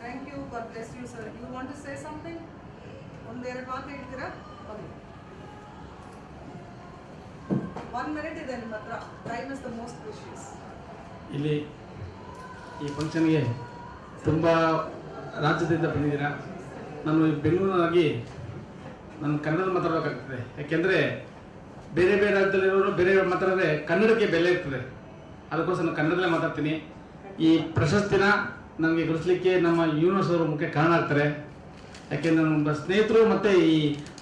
Thank you. God bless you, sir. You want to say something? ಒಂದೆರಡು ಮಾತು ಹೇಳ್ತೀರಾ? 1 minute ಇದೆ ನಿಮ್ಮ ಹತ್ರ. Time is the most precious. ಇಲ್ಲಿ ಈ ಫಂಕ್ಷನ್ಗೆ ತುಂಬ ರಾಜ್ಯದಿಂದ ಬಂದಿದ್ದೀರಾ. ನಾನು ಬೆಂಗಳೂರಿನಾಗಿ ನಾನು ಕನ್ನಡ ಮಾತಾಡಬೇಕಾಗ್ತದೆ. ಯಾಕೆಂದರೆ ಬೇರೆ ಬೇರೆ ರಾಜ್ಯದಲ್ಲಿರೋರು ಬೇರೆ ಮಾತಾಡಿದ್ರೆ ಕನ್ನಡಕ್ಕೆ ಬೆಲೆ ಇರ್ತದೆ. ಅದಕ್ಕೋಸ್ಕರ ನಾನು ಕನ್ನಡದಲ್ಲೇ ಮಾತಾಡ್ತೀನಿ. ಈ ಪ್ರಶಸ್ತಿನ ನನಗೆ ಗಳಿಸಲಿಕ್ಕೆ ನಮ್ಮ ಯೂನಿವರ್ಸ್ ಅವರು ಮುಖ್ಯ ಕಾರಣ ಆಗ್ತಾರೆ. ಯಾಕೆಂದರೆ ನನ್ನ ಸ್ನೇಹಿತರು ಮತ್ತು ಈ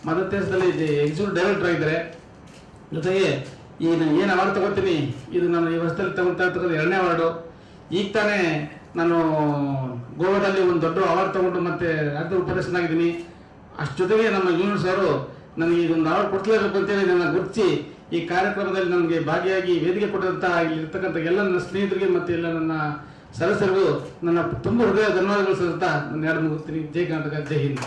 ಮದರ್ ತೆರೇಸಾದಲ್ಲಿ ಎಕ್ಸಿಕ್ಯೂಟಿವ್ ಡೈರೆಕ್ಟರ್ ಆಗಿದ್ದಾರೆ. ಜೊತೆಗೆ ಈ ನಾನು ಏನು ಅವಾರ್ಡ್ ತಗೋತೀನಿ ಇದು ನಾನು ಈ ವರ್ಷದಲ್ಲಿ ತಗೊಳ್ತಾ 2ನೇ ಅವಾರ್ಡು. ಈಗ ತಾನೇ ನಾನು ಗೋವಾದಲ್ಲಿ ಒಂದು ದೊಡ್ಡ ಅವಾರ್ಡ್ ತಗೊಂಡು ಮತ್ತೆ ರಾಜ್ಯದ ಉಪದೇಶನಾಗಿದ್ದೀನಿ. ಅಷ್ಟು ಜೊತೆಗೆ ನಮ್ಮ ಯೂನಿವರ್ಸ್ ಅವರು ನನಗೆ ಇದೊಂದು ಅವಾರ್ಡ್ ಕೊಡ್ಲೇಬೇಕು ಅಂತೇಳಿ ನನ್ನ ಗುರುತಿಸಿ ಈ ಕಾರ್ಯಕ್ರಮದಲ್ಲಿ ನನಗೆ ಭಾಗಿಯಾಗಿ ವೇದಿಕೆ ಕೊಟ್ಟಂಥ ಇಲ್ಲಿರ್ತಕ್ಕಂಥ ಎಲ್ಲ ನನ್ನ ಸ್ನೇಹಿತರಿಗೆ ಮತ್ತು ಎಲ್ಲ ನನ್ನ ಸದಸ್ಯರಿಗೂ ನನ್ನ ತುಂಬ ಹೃದಯ ಧನ್ಯವಾದಗಳು ಸಲ್ಲಿಸ್ತಾ ನಾನು ಎರಡು ಮುಗಿಸ್ತೀನಿ. ಜೈ ಕರ್ನಾಟಕ, ಜೈ ಹಿಂದ್.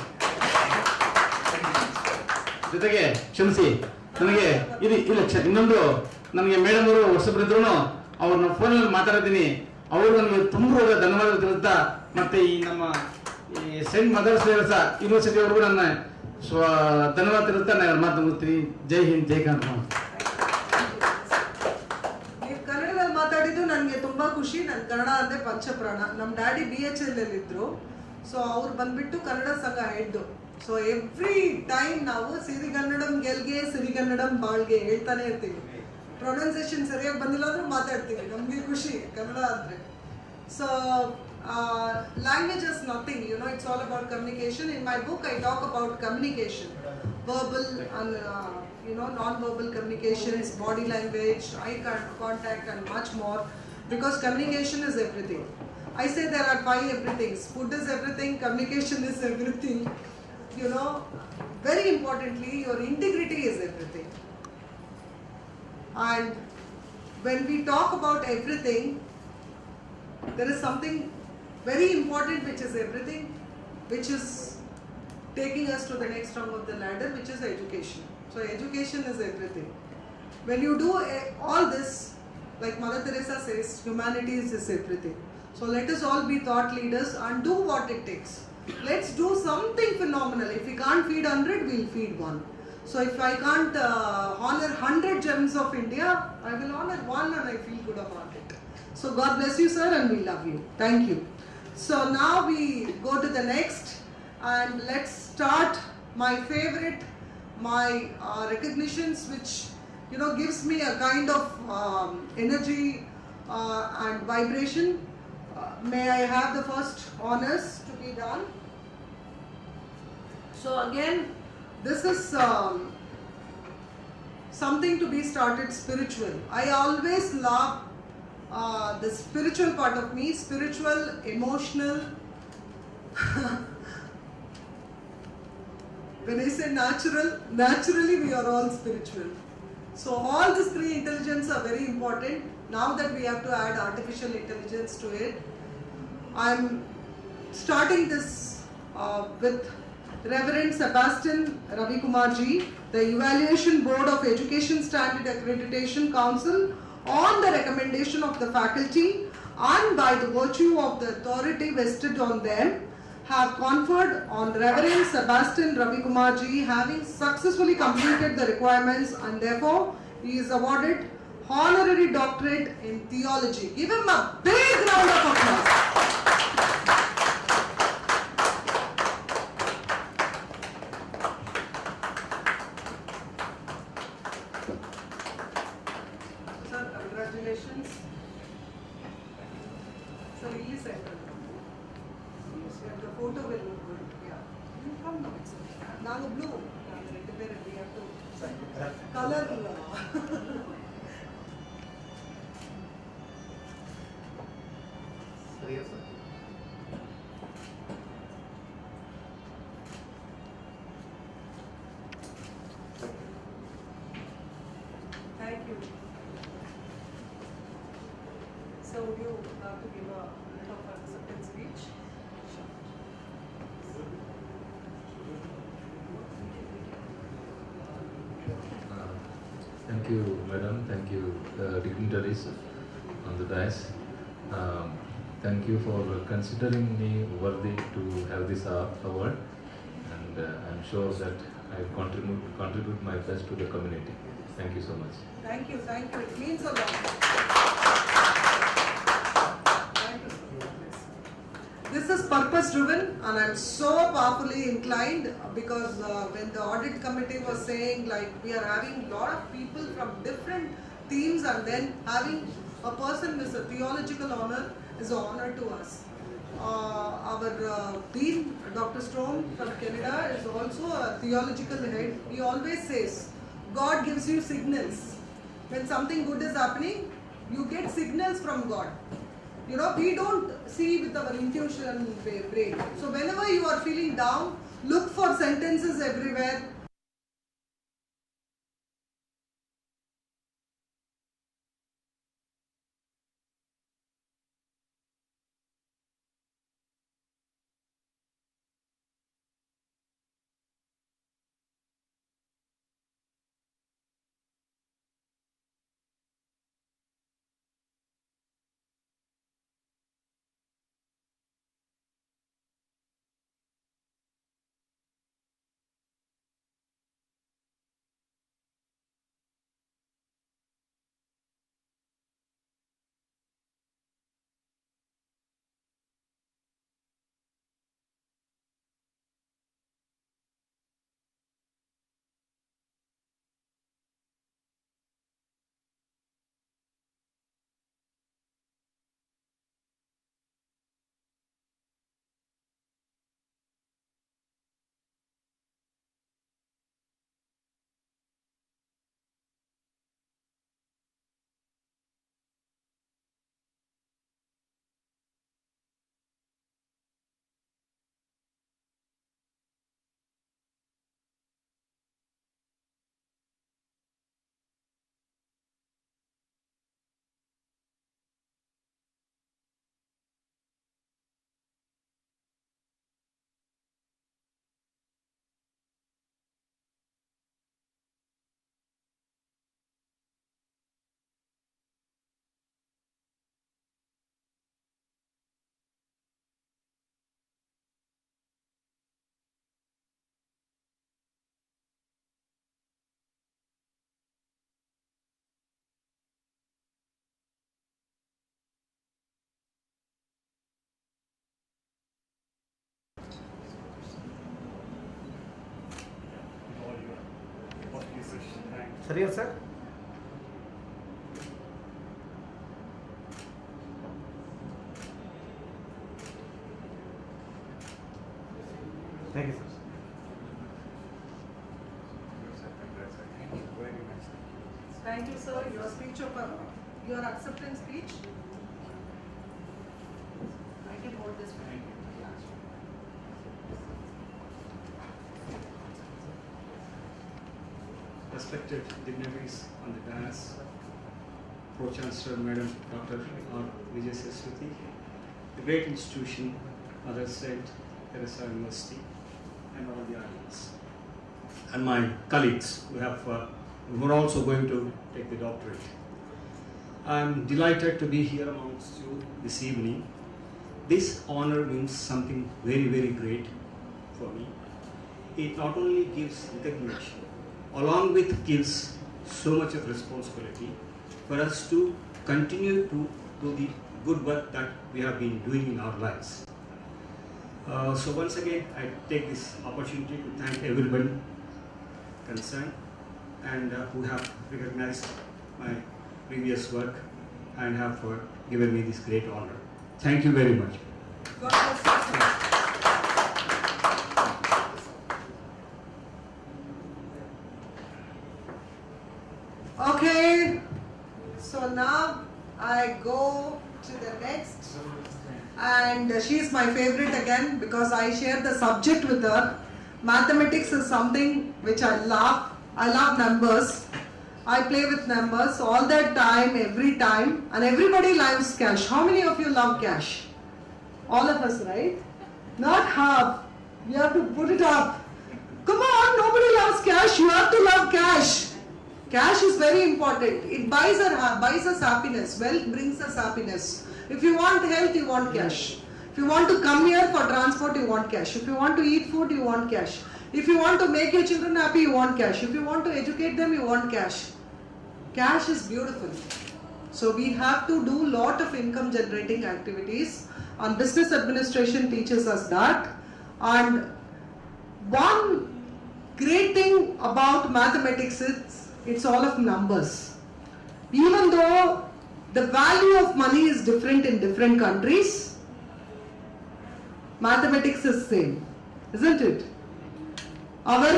ಜೊತೆಗೆ ಕ್ಷಮಿಸಿ, ನನಗೆ ಇನ್ನೊಂದು ನನಗೆ ಮೇಡಮ್ ಅವರು ಹೊಸಬರಿದ್ರು ಅವ್ರನ್ನ ಫೋನಲ್ಲಿ ಮಾತಾಡಿದ್ದೀನಿ. ಅವರು ನನಗೆ ತುಂಬ ಹೃದಯ ಧನ್ಯವಾದಗಳು ತಿಳಿಸ್ತಾ ಮತ್ತೆ ಈ ನಮ್ಮ ಈ ಸೆಂಟ್ ಮದರ್ ತೆರೇಸಾ ಯೂನಿವರ್ಸಿಟಿ ಅವ್ರಿಗೂ ನನ್ನ ಧನ್ಯವಾದ ತಿಳಿಸ್ತಾ ನಾನು ಮಾತು ಮುಗಿಸ್ತೀನಿ. ಜೈ ಹಿಂದ್, ಜೈ ಕರ್ನಾಟಕ. ಮಾತಾಡಿದ್ದು ನನಗೆ ತುಂಬಾ ಖುಷಿ. ನನ್ನ ಕನ್ನಡ ಅಂದ್ರೆ ಪಂಚಪ್ರಾಣ. ನಮ್ಮ ಡ್ಯಾಡಿ BHL ಇದ್ರು. ಸೊ ಅವ್ರು ಬಂದ್ಬಿಟ್ಟು ಕನ್ನಡ ಸಂಘ ಹೆಡ್. ಸೊ ಎವ್ರಿ ಟೈಮ್ ನಾವು ಸಿರಿಗನ್ನಡಂ ಗೆಲ್ಗೆ ಸಿರಿಗನ್ನಡಂ ಬಾಳ್ಗೆ ಹೇಳ್ತಾನೆ ಇರ್ತೀವಿ. ಪ್ರೊನೌನ್ಸಿಯೇಷನ್ ಸರಿಯಾಗಿ ಬಂದಿಲ್ಲ ಅಂದ್ರೆ ಮಾತಾಡ್ತೀವಿ. ನಮ್ಗೆ ಖುಷಿ ಕನ್ನಡ ಅಂದ್ರೆ. So language is nothing, it's all about communication. In my book I talk about communication, verbal and non-verbal communications, body language, eye contact and much more, because communication is everything. I say there are 5 everythings. Food is everything, communication is everything, very importantly your integrity is everything. And when we talk about everything, there is something very important which is everything, which is taking us to the next rung of the ladder, which is education. So education is everything. When you do all this, like Mother Teresa says, humanities is everything. So let us all be thought leaders and do what it takes. Let's do something phenomenal. If we can't feed 100, we'll feed 1. So if I can't honor 100 gems of India, I will honor 1 and I feel good about it. So God bless you, sir, and we love you. Thank you. So now we go to the next, and let's start my favorite, my recognitions, which gives me a kind of energy and vibration. May I have the first honors to be done? So again, this is something to be started spiritual. I always love the spiritual part of me, spiritual, emotional. When I say natural, naturally we are all spiritual. So all these 3 intelligence are very important. Now that we have to add artificial intelligence to it, I'm starting this with Reverend Sebastian Ravikumarji, the Evaluation Board of Education Standard Accreditation Council, on the recommendation of the faculty and by the virtue of the authority vested on them, have conferred on Reverend Sebastian Ravikumarji, having successfully completed the requirements, and therefore he is awarded honorary doctorate in theology. Give him a big round of applause. Sir, congratulations. Sir, really center. The photo will look good. Yeah. You come now. Now blue. We have to color. Thank you. So would you have to give a bit of acceptance speech? Thank you, Madam. Thank you, dignitaries on the dais. Thank you for considering me worthy to have this award, and I'm sure that I contribute my best to the community. Thank you so much. Thank you, thank you. It means a lot. Thank you. This is purpose driven, and I'm so powerfully inclined because when the audit committee was saying like we are having a lot of people from different teams, and then having a person with a theological honor is an honor to us. Our dean, Dr. Stone from Canada, is also a theological head. He always says, God gives you signals. When something good is happening, you get signals from God. You know, we don't see with our intuition brain. So whenever you are feeling down, look for sentences everywhere. Theresa, sir. Thank you, sir. Thank you, sir. Your speech of your acceptance speech. I can hold this. Respected dignitaries on the dais, Pro-Chancellor Madam Dr. R. Vijay Seswati, the great institution, Mother Saint Theresa University, and all the audience, and my colleagues who are also going to take the doctorate. I am delighted to be here amongst you this evening. this honor means something very, very great for me. It not only gives recognition, along with gives so much of responsibility for us to continue to do the good work that we have been doing in our lives. So once again, I take this opportunity to thank everybody concerned and who have recognized my previous work and have given me this great honor. Thank you very much. God bless you. Okay, so now I go to the next, and she's my favorite again because I share the subject with her. Mathematics is something which I love. I love numbers. I play with numbers all that time, every time, and everybody loves cash. How many of you love cash? All of us, right? Not half. You have to put it up. Come on, nobody loves cash. You have to love cash. Cash is very important. It buys us happiness. Wealth brings us happiness. If you want health, you want cash. If you want to come here for transport, you want cash. If you want to eat food, you want cash. If you want to make your children happy, you want cash. If you want to educate them, you want cash. Cash is beautiful. So we have to do lot of income generating activities, and business administration teaches us that. And one great thing about mathematics is it's all of numbers. Even though the value of money is different in different countries, mathematics is same, isn't it? Our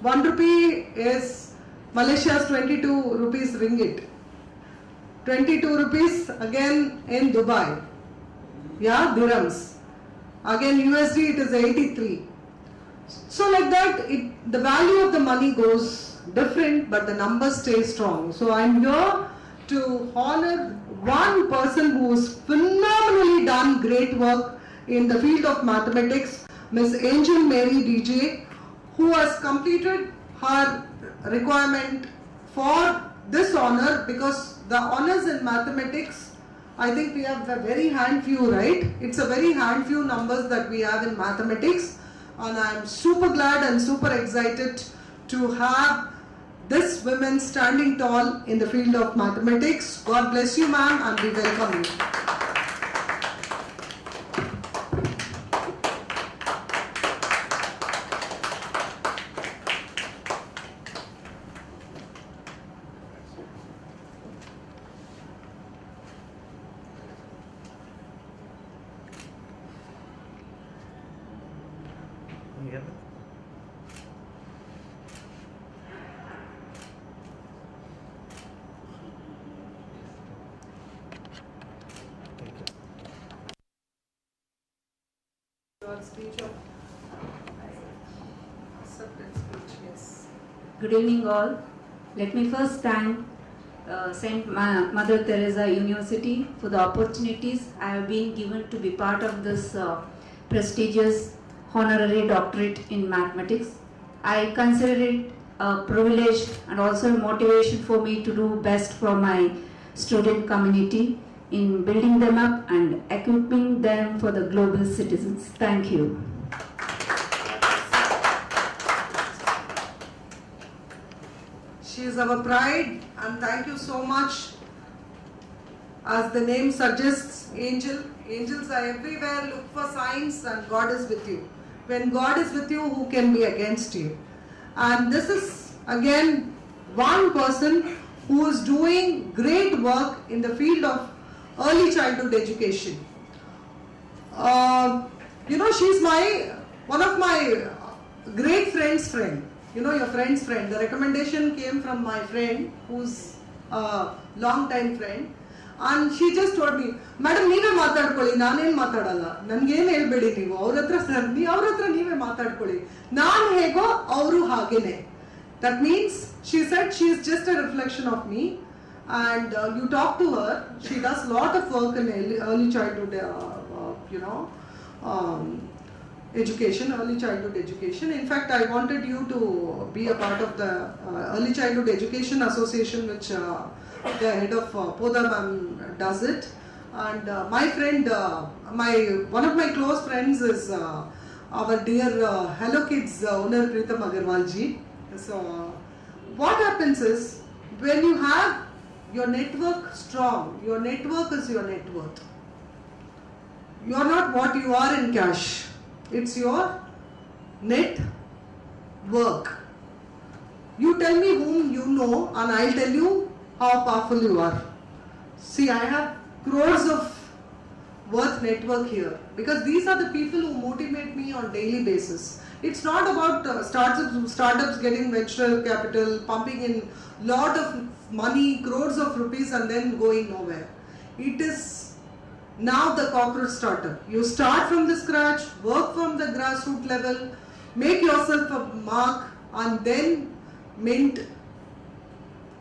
1 rupee is Malaysia's 22 rupees ringgit. 22 rupees again in Dubai. Yeah, dirhams. Again USD it is 83. So like that, the value of the money goes different, but the numbers stay strong. So I'm here to honor one person who's phenomenally done great work in the field of mathematics, Miss Angel Mary DJ, who has completed her requirement for this honor, because the honors in mathematics, I think we have a very hand few, right? It's a very hand few numbers that we have in mathematics, and I'm super glad and super excited to have this woman standing tall in the field of mathematics. God bless you, ma'am, and we welcome you. Good evening all. Let me first thank Saint Mother Theresa University for the opportunities I have been given to be part of this prestigious honorary doctorate in mathematics. I consider it a privilege and also a motivation for me to do best for my student community in building them up and equipping them for the global citizens. Thank you. She is our pride, and thank you so much. As the name suggests, angel. Angels are everywhere. Look for signs, and God is with you. When God is with you, who can be against you? And this is again one person who is doing great work in the field of early childhood education. She's one of my great friend's friend. You know, your friend's friend. The recommendation came from my friend, who's a long time friend, and she just told me, "Madam, ನೀವೇ ಮಾತಾಡ್ಕೊಳ್ಳಿ, ನಾನೇನು ಮಾತಾಡಲ್ಲ. ನನಗೇನು ಹೇಳ್ಬೇಡಿ ನೀವು. ಅವ್ರ ಹತ್ರ ನೀವೇ ಮಾತಾಡ್ಕೊಳ್ಳಿ. ನಾನು ಹೇಗೋ ಅವರು ಹಾಗೇನೆ." That means she said she is just a reflection of me, and you talk to her. She does lot of work in early childhood, education, early childhood education. In fact, I wanted you to be a part of the Early Childhood Education Association, which the head of Poda ma'am does it. And my friend, one of my close friends is our dear Hello Kids owner Preetham Agarwal ji. So what happens is, when you have your network strong, your network is your net worth. You are not what you are in cash. It's your net work. You tell me whom you know and I'll tell you how powerful you are. See, I have crores of worth network here because these are the people who motivate me on daily basis. It's not about startups getting venture capital, pumping in lot of money, crores of rupees and then going nowhere. It is now the corporate startup. You start from the scratch, work from the grassroots level, make yourself a mark and then mint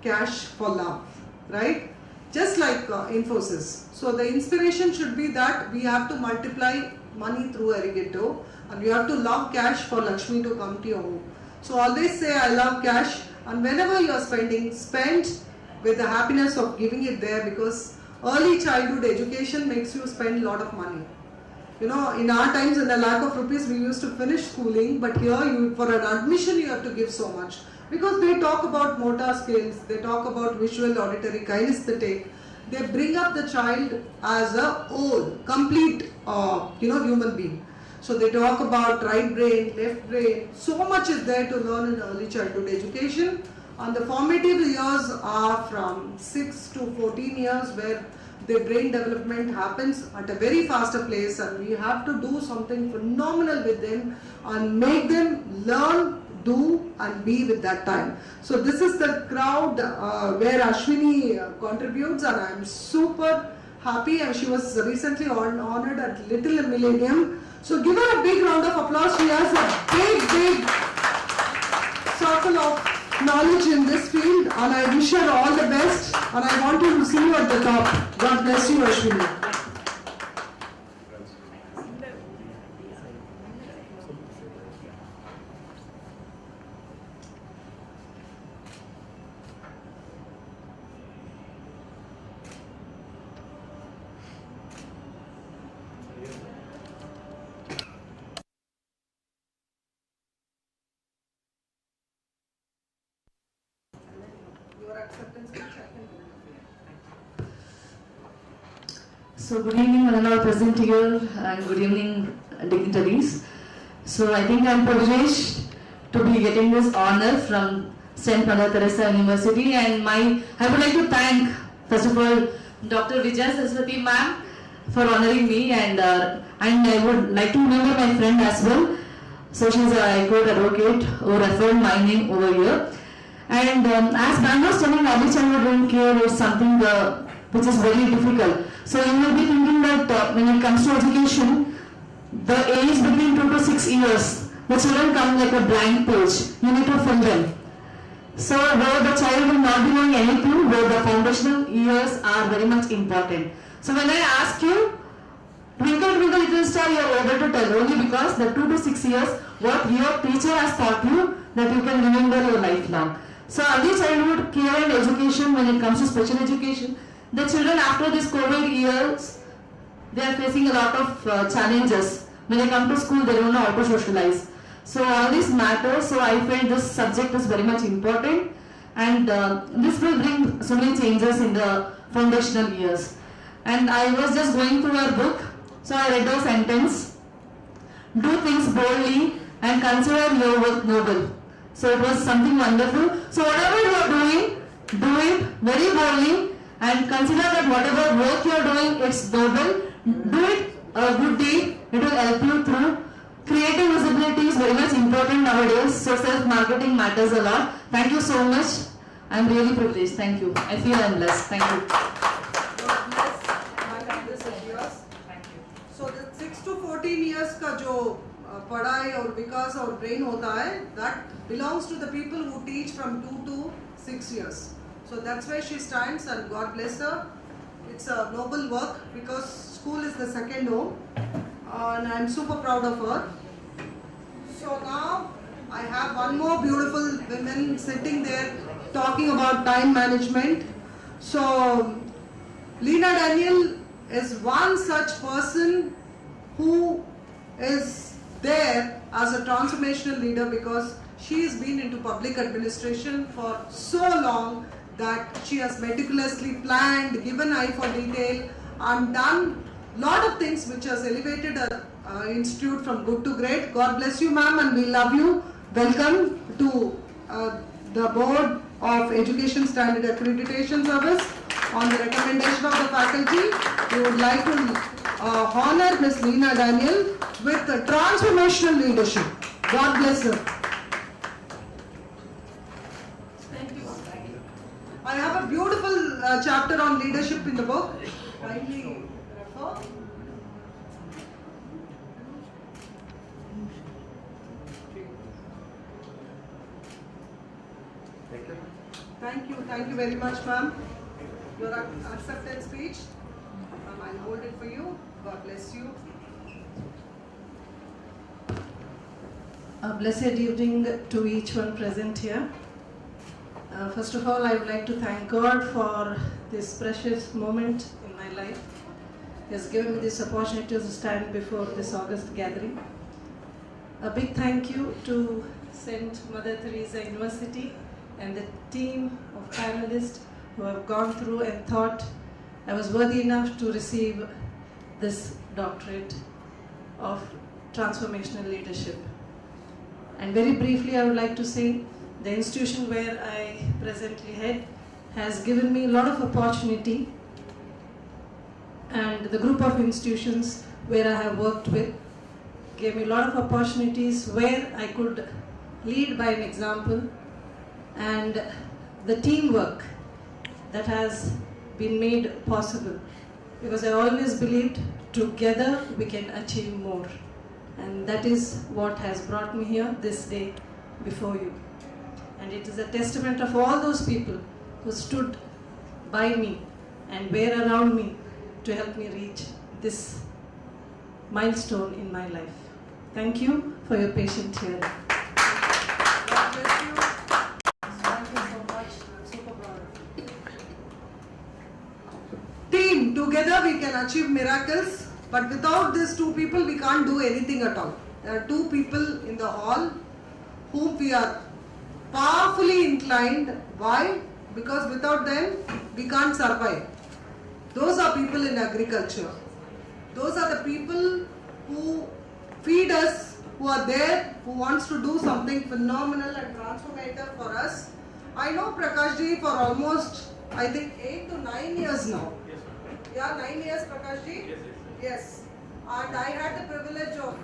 cash for love, right? Just like Infosys. So the inspiration should be that we have to multiply money through Arigato and we have to love cash for Lakshmi to come to your home. So always say I love cash, and whenever you are spending, spend with the happiness of giving it there, because early childhood education makes you spend a lot of money. You know, in our times, in the lack of rupees, we used to finish schooling, but here for an admission you have to give so much. Because they talk about motor skills, they talk about visual, auditory, kinesthetic. They bring up the child as a whole, complete, human being. So they talk about right brain, left brain. So much is there to learn in early childhood education. And the formative years are from 6 to 14 years, where the brain development happens at a very faster pace, and we have to do something phenomenal with them and make them learn, do and be with that time. So this is the crowd where Ashwini contributes, and I am super happy, and she was recently honored at Little Millennium. So give her a big round of applause. She has a big circle of knowledge in this field, and I wish her all the best, and I want you to see you at the top. God bless you, Ashwini. So good evening all are present here, and good evening dignitaries. So I think I am privileged to be getting this honor from St. Mother Theresa University, and I would like to thank first of all Dr. Vijay Saraswati ma'am for honoring me, and I would like to remember my friend as well. So she is a High Court advocate who referred my name over here. And as ma'am was telling, early childhood brain care is something which is very difficult. So you will be thinking that when it comes to education, the age between 2 to 6 years, the children come like a blank page. You need to fill them. So where the child will not be knowing anything, where the foundational years are very much important. So when I ask you, twinkle twinkle little star, you are able to tell only because the 2 to 6 years, what your teacher has taught you, that you can remember your lifelong. So early childhood care and education, when it comes to special education, the children after this COVID years, they are facing a lot of challenges. When they come to school, they don't know how to socialize. So all this matters. So I felt this subject is very much important, and this will bring so many changes in the foundational years. And I was just going through her book, so I read a sentence: "Do things boldly and consider your work noble." So it was something wonderful. So whatever you are doing, do it very boldly. And consider that whatever work you are doing, it's noble. Do it a good deed. It will help you through. Creative visibility is very much important nowadays. So self-marketing matters a lot. Thank you so much. I'm really privileged. Thank you. I feel I'm blessed. Thank you. God bless. This is yours. Thank you. So the 6 to 14 years का जो पढ़ाई और विकास और brain होता है, that belongs to the people who teach from 2 to 6 years. So that's where she stands, and God bless her. It's a noble work because school is the second home, and I'm super proud of her. So now I have one more beautiful woman sitting there talking about time management. So Lena Daniel is one such person who is there as a transformational leader, because she has been into public administration for so long that she has meticulously planned, given eye for detail, and done lot of things which has elevated our institute from good to great. God bless you, ma'am, and we love you. Welcome to the Board of Education Standard Accreditation Service. On the recommendation of the faculty, we would like to honor Ms. Leena Daniel with transformational leadership. God bless her. Thank you. I have a beautiful chapter on leadership in the book. Kindly refer. Thank you very much, ma'am. Your acceptance speech. I'll hold it for you. God bless you. A blessed evening to each one present here. First of all, I would like to thank God for this precious moment in my life. He has given me this opportunity to stand before this August gathering. A big thank you to St. Mother Theresa University and the team of panelists who have gone through and thought I was worthy enough to receive this doctorate of transformational leadership. And very briefly, I would like to say the institution where I presently head has given me a lot of opportunity, and the group of institutions where I have worked with gave me a lot of opportunities where I could lead by an example, and the teamwork that has been made possible, because I always believed together we can achieve more, and that is what has brought me here this day before you. And it is a testament of all those people who stood by me and were around me to help me reach this milestone in my life. Thank you for your patient hearing. God bless you. Thank you so much. I'm super proud of you. Team, together we can achieve miracles, but without these two people we can't do anything at all. There are two people in the hall whom we are powerfully inclined. Why? Because without them we can't survive. Those are people in agriculture. Those are the people who feed us, who are there, who wants to do something phenomenal and transformative for us. I know Prakash ji for almost, I think, 8 to 9 years now. Yes, Yeah, 9 years, Prakash ji? yes. Yes. And I had the privilege of,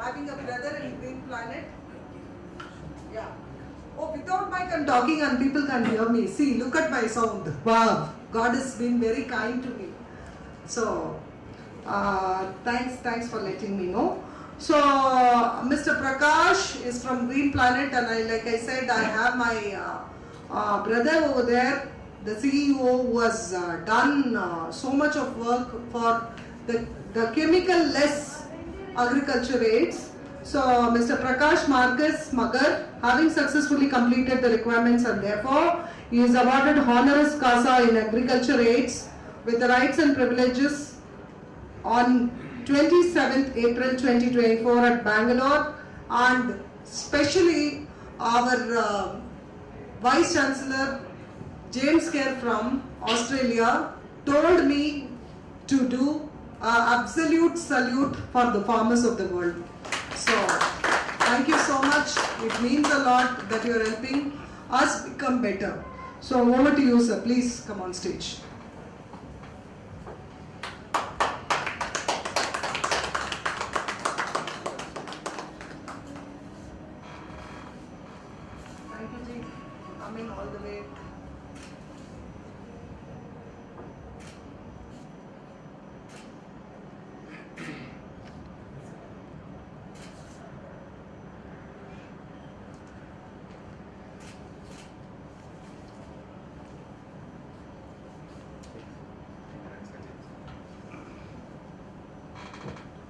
having a brother in Green Planet. Yeah. Oh, without mic I'm talking and people can hear me. See, look at my sound. Wow. God has been very kind to me. So, thanks for letting me know. So, Mr. Prakash is from Green Planet, and like I said, I have my brother over there, the CEO, who has done so much of work for the chemical-less agriculture aids. So, Mr. Prakash Marcus Magar, having successfully completed the requirements, and therefore he is awarded honoris causa in agriculture aids with the rights and privileges on 27th April 2024 at Bangalore. And especially our Vice Chancellor James Kerr from Australia told me to do absolute salute for the farmers of the world. So, thank you so much. It means a lot that you are helping us become better. So, over to you, sir. Please come on stage. Thank you, Ji, for coming all the way.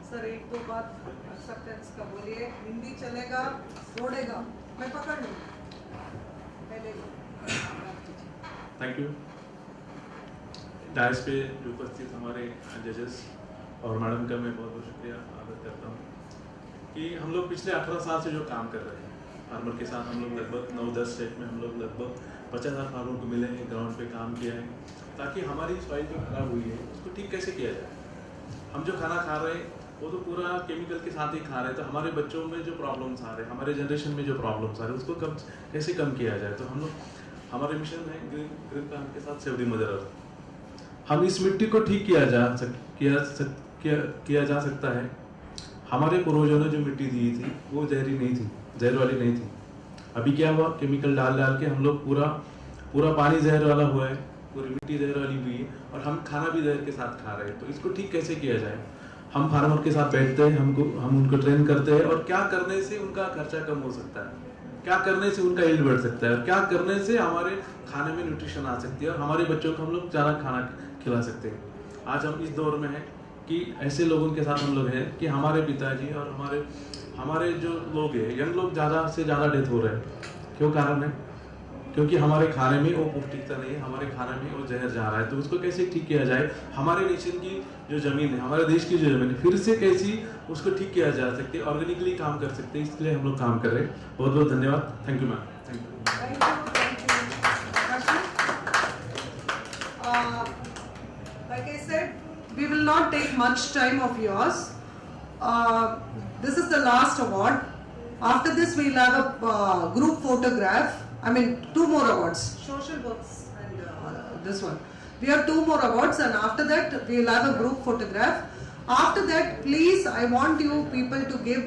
Sir एक दो बात acceptance का बोलिए. हिंदी चलेगा, जोड़ेगा. मैं पकड़ लूँ. पहले Thank you. डायस पे जो उपस्थित हमारे जजेस और मैडम का मैं बहुत बहुत शुक्रिया अदा करता हूँ कि हम लोग पिछले 18 साल से जो काम कर रहे हैं फार्मर के साथ, हम लोग लगभग 9-10 स्टेट में हम लोग लगभग 50,000 फार्मर को मिले हैं, ग्राउंड पे काम किया है ताकि हमारी सॉइल जो खराब हुई है उसको ठीक कैसे किया जाए। हम जो खाना खा रहे हैं वो तो पूरा केमिकल के साथ ही खा रहे हैं, तो हमारे बच्चों में जो प्रॉब्लम्स आ रहे हैं, हमारे जनरेशन में जो प्रॉब्लम्स आ रहे हैं उसको कैसे कम किया जाए। तो हम लोग, हमारे मिशन है ग्रीन प्लांट के साथ सेव द मदर अर्थ। हम इस मिट्टी को ठीक किया जा सकता है। हमारे पूर्वजों ने जो मिट्टी दी थी वो जहरी नहीं थी, जहर वाली नहीं थी। अभी क्या हुआ, केमिकल डाल के हम लोग पूरा पानी जहर वाला हुआ है, पूरी मिट्टी जहर वाली हुई है और हम खाना भी जहर के साथ खा रहे हैं। तो इसको ठीक कैसे किया जाए। हम फार्मर के साथ बैठते हैं, हम उनको ट्रेन करते हैं और क्या करने से उनका खर्चा कम हो सकता है, क्या करने से उनका यील्ड बढ़ सकता है और क्या करने से हमारे खाने में न्यूट्रिशन आ सकती है और हमारे बच्चों को हम लोग ज़्यादा खाना खिला सकते हैं। आज हम इस दौर में हैं कि ऐसे लोगों के साथ हम लोग हैं कि हमारे पिताजी और हमारे जो लोग हैं, यंग लोग ज़्यादा से ज़्यादा डेथ हो रहे हैं। क्यों कारण है? क्योंकि हमारे खाने में वो पौष्टिकता नहीं है, हमारे खाने में वो जहर जा रहा है। तो उसको कैसे ठीक किया जाए। हमारे नेशन की जो ज़मीन है, हमारे देश की जो ज़मीन है, फिर से कैसी उसको ठीक किया जा सकती है, ऑर्गेनिकली काम कर सकते हैं। इसलिए हम लोग काम कर रहे हैं। बहुत बहुत धन्यवाद। Thank you ma'am. Thank you. Like I said, we will not take much time of yours. This is the last award. After this, we will have a group photograph. I mean, 2 more awards. Social works and this one. We have 2 more awards, and after that, we will have a group photograph. After that, please, I want you people to give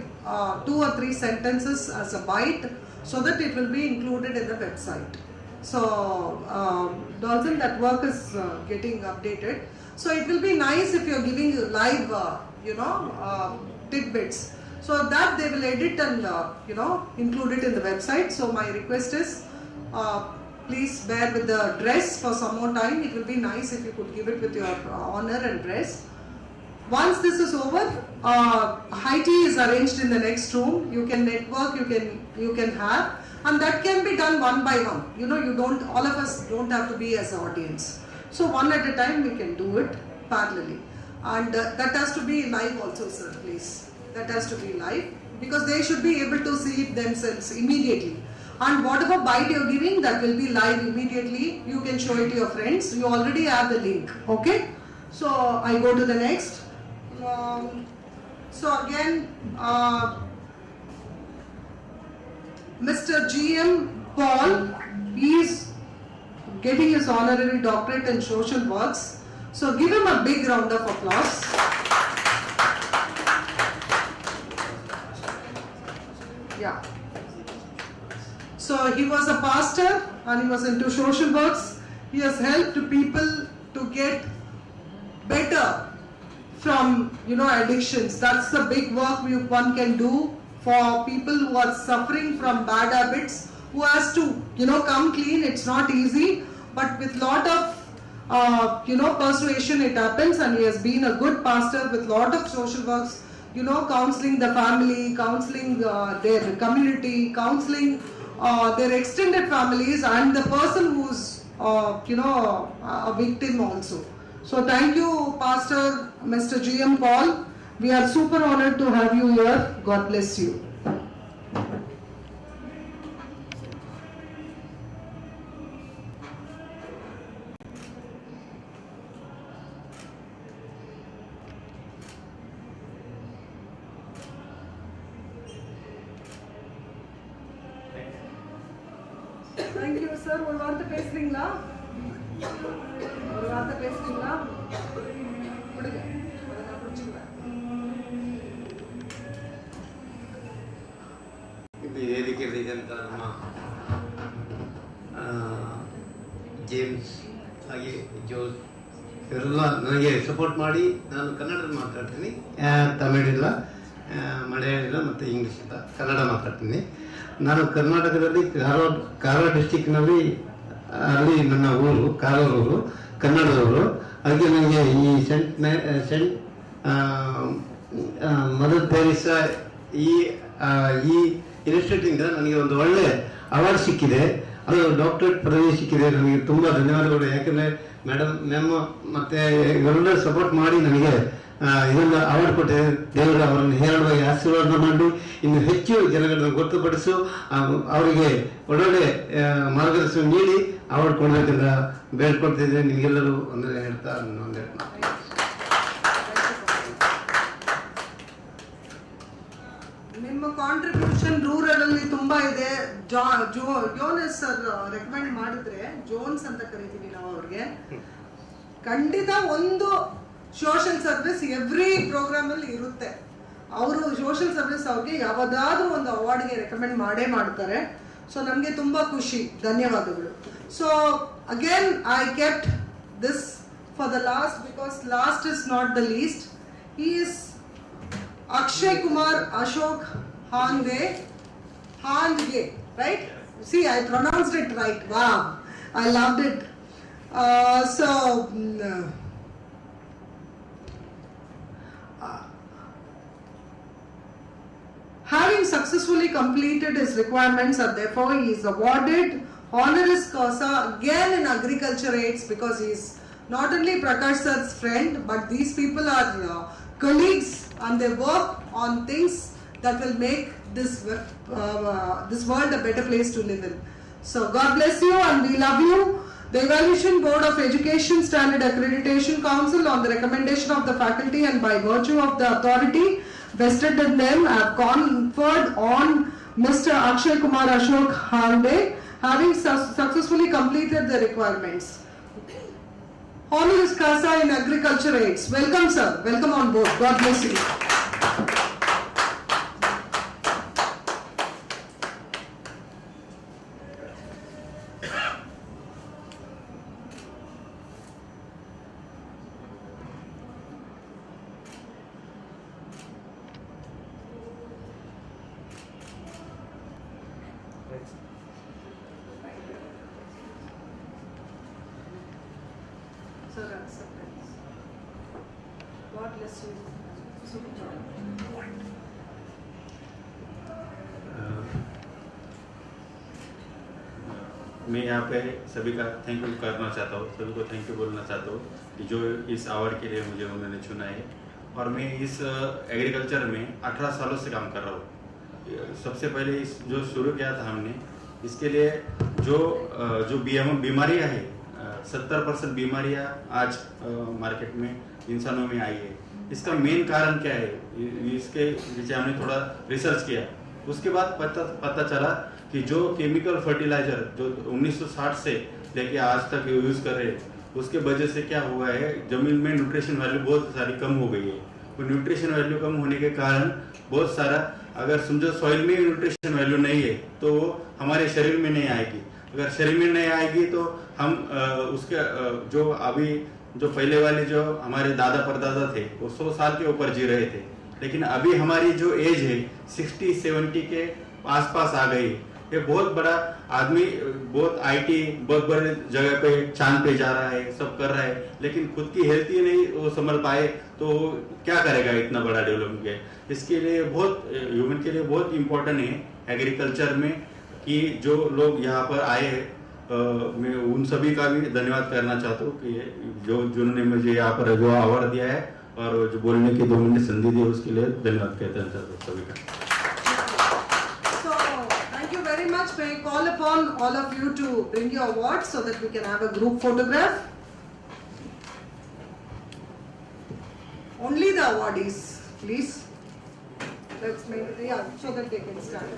2 or 3 sentences as a bite, so that it will be included in the website. So, Dalton, that work is getting updated. So it will be nice if you are giving live, tidbits. So that they will edit and include it in the website. So my request is, please bear with the dress for some more time. It will be nice if you could give it with your honor and dress. Once this is over, high tea is arranged in the next room. You can network, you can have, and that can be done one by one. All of us don't have to be as an audience. So one at a time we can do it parallelly, and that has to be live also, sir. Please. That has to be live because they should be able to see it themselves immediately. And whatever bite you're giving, that will be live immediately. You can show it to your friends. You already have the link. Okay? So I go to the next. So again, Mr. G.M. Paul, he is getting his honorary doctorate in social works. So give him a big round of applause. Yeah. So he was a pastor and he was into social works. He has helped people to get better from addictions. That's the big work one can do for people who are suffering from bad habits, who has to come clean. It's not easy, but with lot of persuasion it happens, and he has been a good pastor with lot of social works. Counseling the family, counseling their community, counseling their extended families, and the person who's a victim also. So thank you, Pastor Mr. G.M. Paul. We are super honored to have you here. God bless you. Thank you, sir. ஒரு வார்த்தை பேசுறீங்களா? கொடுங்க. நான் புடிச்சுக்குவேன். ಇಲ್ಲಿ ವೇದಿಕೆಯಲ್ಲಿದ್ದಂಥ ನಮ್ಮ James ಹಾಗೆ Jose ಇವರೆಲ್ಲ ನನಗೆ ಸಪೋರ್ಟ್ ಮಾಡಿ ನಾನು ಕನ್ನಡದಲ್ಲಿ ಮಾತಾಡ್ತೀನಿ, ತಮಿಳಿಲ್ಲ, ಮಲಯಾಳಿಲ್ಲ ಮತ್ತು ಇಂಗ್ಲೀಷ್ ಇಲ್ಲ, ಕನ್ನಡ ಮಾತಾಡ್ತೀನಿ. ನಾನು ಕರ್ನಾಟಕದಲ್ಲಿ ಕಾರವಾರ ಡಿಸ್ಟಿಕ್ನಲ್ಲಿ ಅಲ್ಲಿ ನನ್ನ ಊರು ಕಾರವಾರ ಕನ್ನಡದವರು. ಹಾಗೆ ನನಗೆ ಈ ಸೆಂಟ್ ಮದರ್ ಥೆರೇಸಾ ಈ ಇನ್ಸ್ಟಿಟ್ಯೂಟಿಂದ ನನಗೆ ಒಂದು ಒಳ್ಳೆ ಅವಾರ್ಡ್ ಸಿಕ್ಕಿದೆ, ಅದು ಡಾಕ್ಟರೇಟ್ ಪದವಿ ಸಿಕ್ಕಿದೆ. ನನಗೆ ತುಂಬ ಧನ್ಯವಾದಗಳು. ಯಾಕೆಂದರೆ ಮ್ಯಾಮ್ ಮತ್ತು ಇವರೆಲ್ಲರೂ ಸಪೋರ್ಟ್ ಮಾಡಿ ನನಗೆ ಇದೆಲ್ಲ ಅವಾರ್ಡ್ ಕೊಟ್ಟೆ. ದೇವರು ಅವರನ್ನು ಹೇರಳವಾಗಿ ಆಶೀರ್ವಾದ ಮಾಡಿ ಇನ್ನು ಹೆಚ್ಚು ಜನಗಳನ್ನು ಗೊತ್ತುಪಡಿಸು, ಅವರಿಗೆ ಒಳ್ಳೊಳ್ಳೆ ಮಾರ್ಗದರ್ಶನ ನೀಡಿ ಅವಾರ್ಡ್ ಕೊಡಬೇಕಂತ ಬೇಡ್ಕೊಡ್ತಿದ್ದೆ. ನಿಮಗೆಲ್ಲರೂ ಒಂದನೇ ಹೇಳ್ತಾ ಒಂದೆರಡು ನಿಮ್ಮ ಕಾಂಟ್ರಿಬ್ಯೂಷನ್ ರೂರಲ್ ಅಲ್ಲಿ ತುಂಬಾ ಇದೆ. ಜೋನಸ್ ಸರ್ ರೆಕಮೆಂಡ್ ಮಾಡಿದ್ರೆ, ಜೋನ್ಸ್ ಅಂತ ಕರಿತೀವಿ ನಾವು ಅವ್ರಿಗೆ, ಖಂಡಿತ ಒಂದು ಸೋಷಿಯಲ್ ಸರ್ವಿಸ್ ಎವ್ರಿ ಪ್ರೋಗ್ರಾಮ್ ಅಲ್ಲಿ ಇರುತ್ತೆ. ಅವರು ಸೋಷಿಯಲ್ ಸರ್ವಿಸ್ ಅವ್ರಿಗೆ ಯಾವ್ದಾದ್ರೂ ಒಂದು ಅವಾರ್ಡ್ಗೆ ರೆಕಮೆಂಡ್ ಮಾಡೇ ಮಾಡ್ತಾರೆ. ಸೊ ನಮಗೆ ತುಂಬಾ ಖುಷಿ, ಧನ್ಯವಾದಗಳು. So again I kept this for the last because last is not the least. He is Akshay Kumar Ashok Handge, right? See, I pronounced it right. Wow, I loved it. Having successfully completed his requirements, and therefore he is awarded honoris causa again in agriculture aids, because he is not only Prakash sir's friend, but these people are colleagues, and they work on things that will make this world a better place to live in. So God bless you and we love you. The Evaluation Board of Education Standard Accreditation Council, on the recommendation of the faculty and by virtue of the authority vested in them, have conferred on Mr. Akshay Kumar Ashok Handge, having successfully completed the requirements. Honoris causa in agriculture aids. Welcome, sir. Welcome on board. God bless you. Sir, acceptance. God bless you. मैं यहाँ पे सभी का thank you करना चाहता हूँ, सभी को थैंक यू बोलना चाहता हूँ कि जो इस अवार्ड के लिए मुझे उन्होंने चुना है। और मैं इस एग्रीकल्चर में 18 सालों से काम कर रहा हूँ। सबसे पहले इस जो शुरू किया था हमने, इसके लिए जो बीमारियाँ है, 70% बीमारियाँ आज मार्केट में इंसानों में आई है। इसका मेन कारण क्या है, इसके पीछे हमने थोड़ा रिसर्च किया। उसके बाद पता चला कि जो केमिकल फर्टिलाइजर जो 1960 से लेके आज तक यूज कर रहे हैं, उसके वजह से क्या हुआ है, जमीन में न्यूट्रिशन वैल्यू बहुत सारी कम हो गई है। तो न्यूट्रिशन वैल्यू कम होने के कारण बहुत सारा, अगर समझो सॉइल में न्यूट्रिशन वैल्यू नहीं है तो वो हमारे शरीर में नहीं आएगी। अगर शरीर में नहीं आएगी तो हम उसके जो अभी जो पहले वाले जो हमारे दादा परदादा थे वो 100 साल के ऊपर जी रहे थे, लेकिन अभी हमारी जो एज है 60-70 के आसपास आ गई। ये बहुत बड़ा आदमी, बहुत आईटी, बहुत बड़े जगह पे चांद पे जा रहा है, सब कर रहा है, लेकिन खुद की हेल्थ ही नहीं वो संभल पाए तो क्या करेगा इतना बड़ा डेवलपमेंट। इसके लिए बहुत ह्यूमन के लिए बहुत इम्पोर्टेंट है एग्रीकल्चर में कि जो लोग यहाँ पर आए हैं, मैं उन सभी का भी धन्यवाद करना चाहता हूँ कि जिन्होंने मुझे यहाँ पर जो अवार्ड दिया है और जो बोलने की 2 मिनट संधि दी, उसके लिए धन्यवाद कहना चाहता हूँ सभी का। Very much. May I call upon all of you to bring your awards so that we can have a group photograph. Only the awardees, please. Let's make it, yeah, so that they can stand.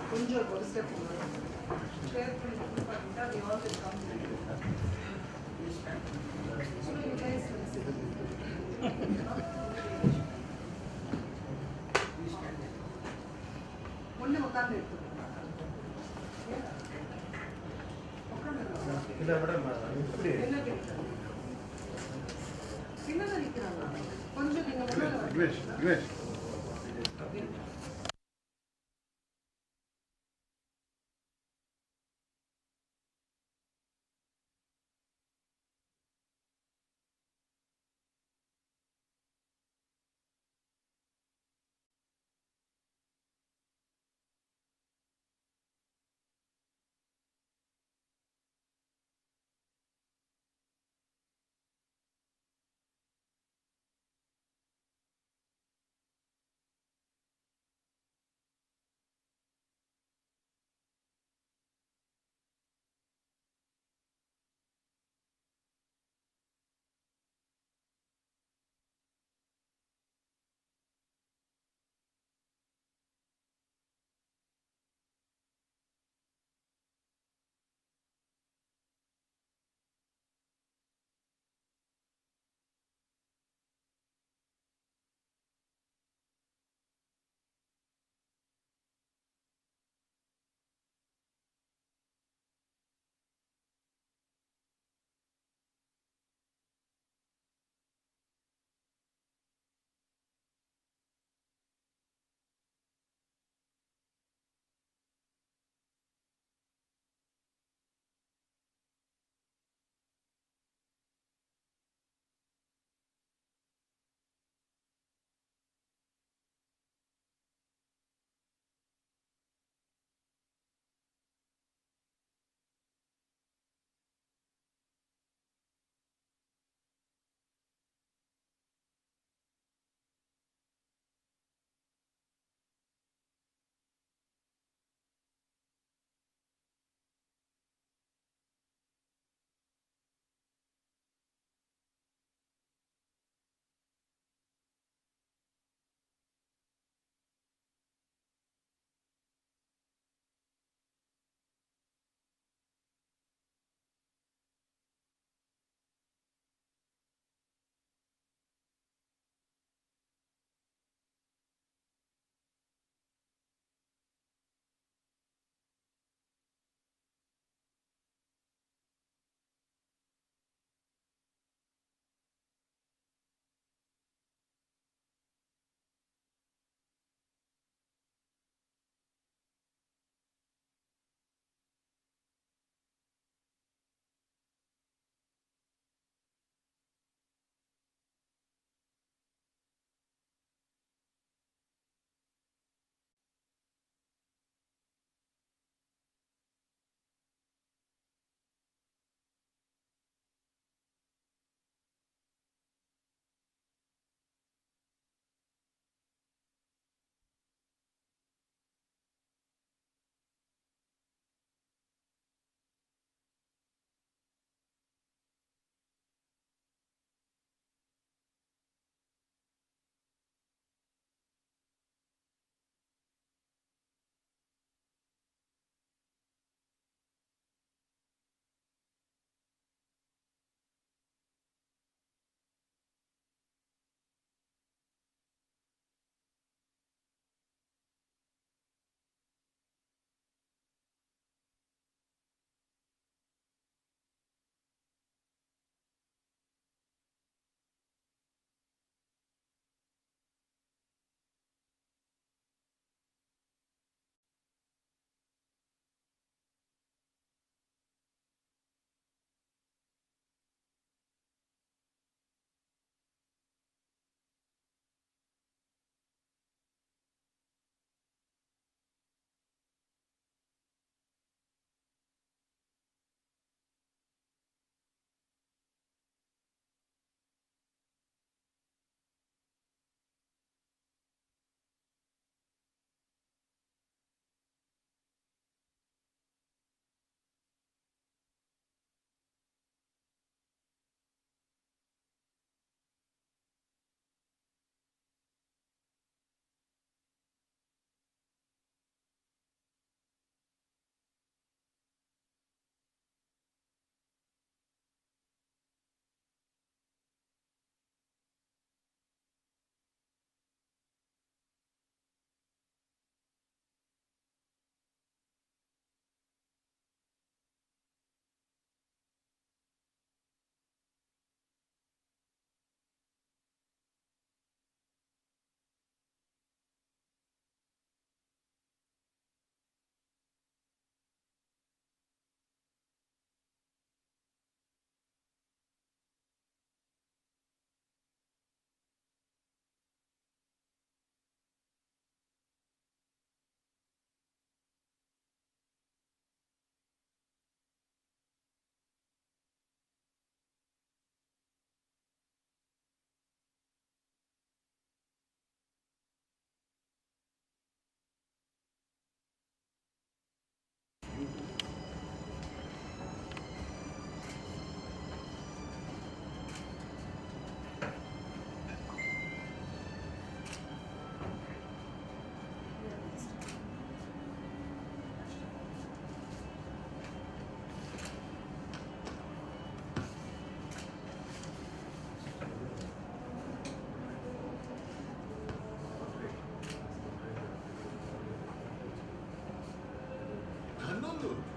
Kunjo, go step forward. Carefully, we all will come. So you guys will sit. Only Mukam will. ಇಲ್ಲ madam இப்படி சின்னதா நிக்கிறாங்க கொஞ்சம் நீங்க விக்னேஷ்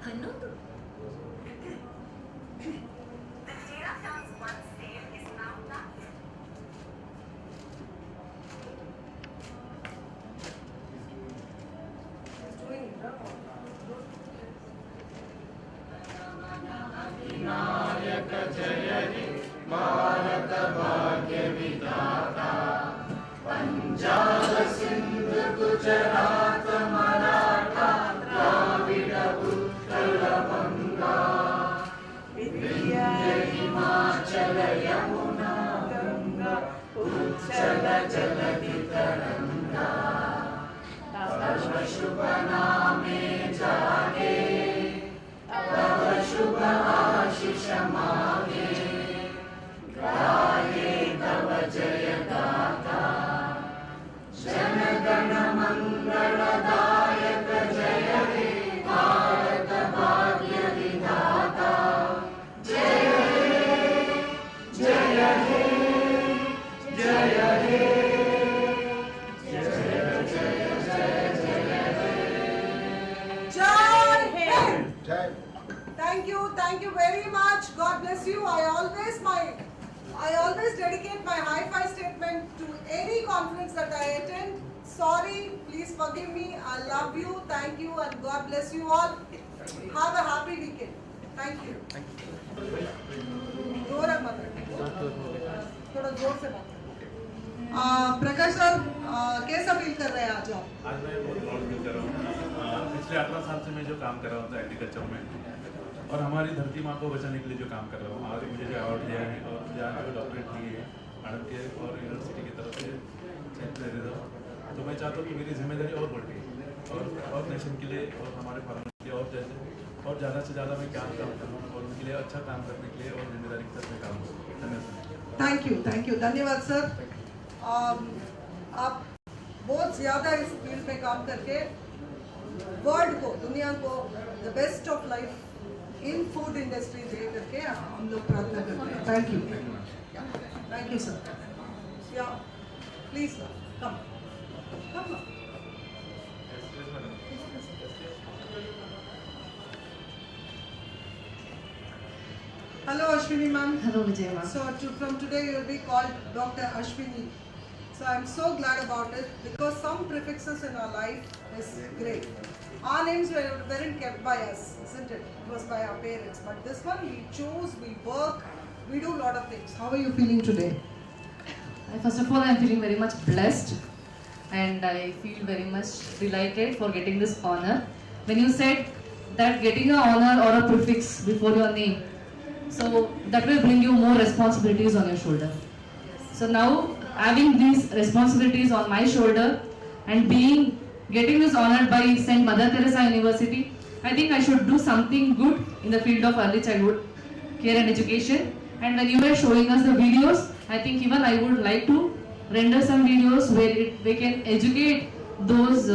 ಹನ್ನೊಂದು. विनायक जय हे भारत भाग्य विधाता पंजाब सिंध गुजरात मराठा द्राविड उत्कल बंगा विंध्य हिमाचल यमुना गंगा उच्चल जलधि तरंगा तव शुभ नामे जागे तव शुभ आशीष मागे गाये तव जय गाथा जन गण मंगलदायक जय हे भारत भाग्य विधाता जय हे जय हे जय हे जय जय जय जय Jai Hind! Thank you very much. God bless you. I always dedicate my high-fi statement to any conference that I attend. Sorry, please forgive me. I love you. Thank you, and God bless you all. Have a happy weekend. Thank you. जोर थोड़ा जोर से बात प्रकाश sir कैसा feel कर रहे हैं आज आप? आज मैं बहुत प्राउड फील कर रहा हूँ। पिछले 18 साल से मैं जो काम कर रहा हूँ एग्रीकल्चर में और हमारी धरती माँ को बचाने के लिए जो काम कर रहा हूँ, आज मुझे जो अवार्ड दिया है और जहाँ जो डॉक्टरेट दी है मैडम के और यूनिवर्सिटी की तरफ से सेंट टेरेसा, तो मैं चाहता हूँ कि मेरी जिम्मेदारी और बढ़े और नेशन के लिए और हमारे फार्मर्स के लिए और जैसे और ज़्यादा से ज़्यादा मैं क्या काम करूँ और उनके लिए अच्छा काम करने के लिए और जिम्मेदारी के साथ मैं काम करूँ। धन्यवाद। थैंक यू धन्यवाद सर। आप बहुत ज़्यादा इस फील्ड में काम करके वर्ल्ड को, दुनिया को the best of life in food industry दे करके हम लोग प्रार्थना करते हैं। Thank you sir. या please come come. Hello Ashwini ma'am. Hello Vijay ma'am. So from today you will be called Dr. Ashwini. So I am so glad about it because some prefixes in our life is great. Our names weren't kept by us, isn't it? It was by our parents. But this one we chose, we work, we do a lot of things. How are you feeling today? First of all, I am feeling very much blessed and I feel very much delighted for getting this honor. When you said that getting an honor or a prefix before your name, so that will bring you more responsibilities on your shoulder. So now having these responsibilities on my shoulder and getting this honored by St. Mother Theresa University, I think I should do something good in the field of early childhood care and education. And when you were showing us the videos, I think even I would like to render some videos where we can educate those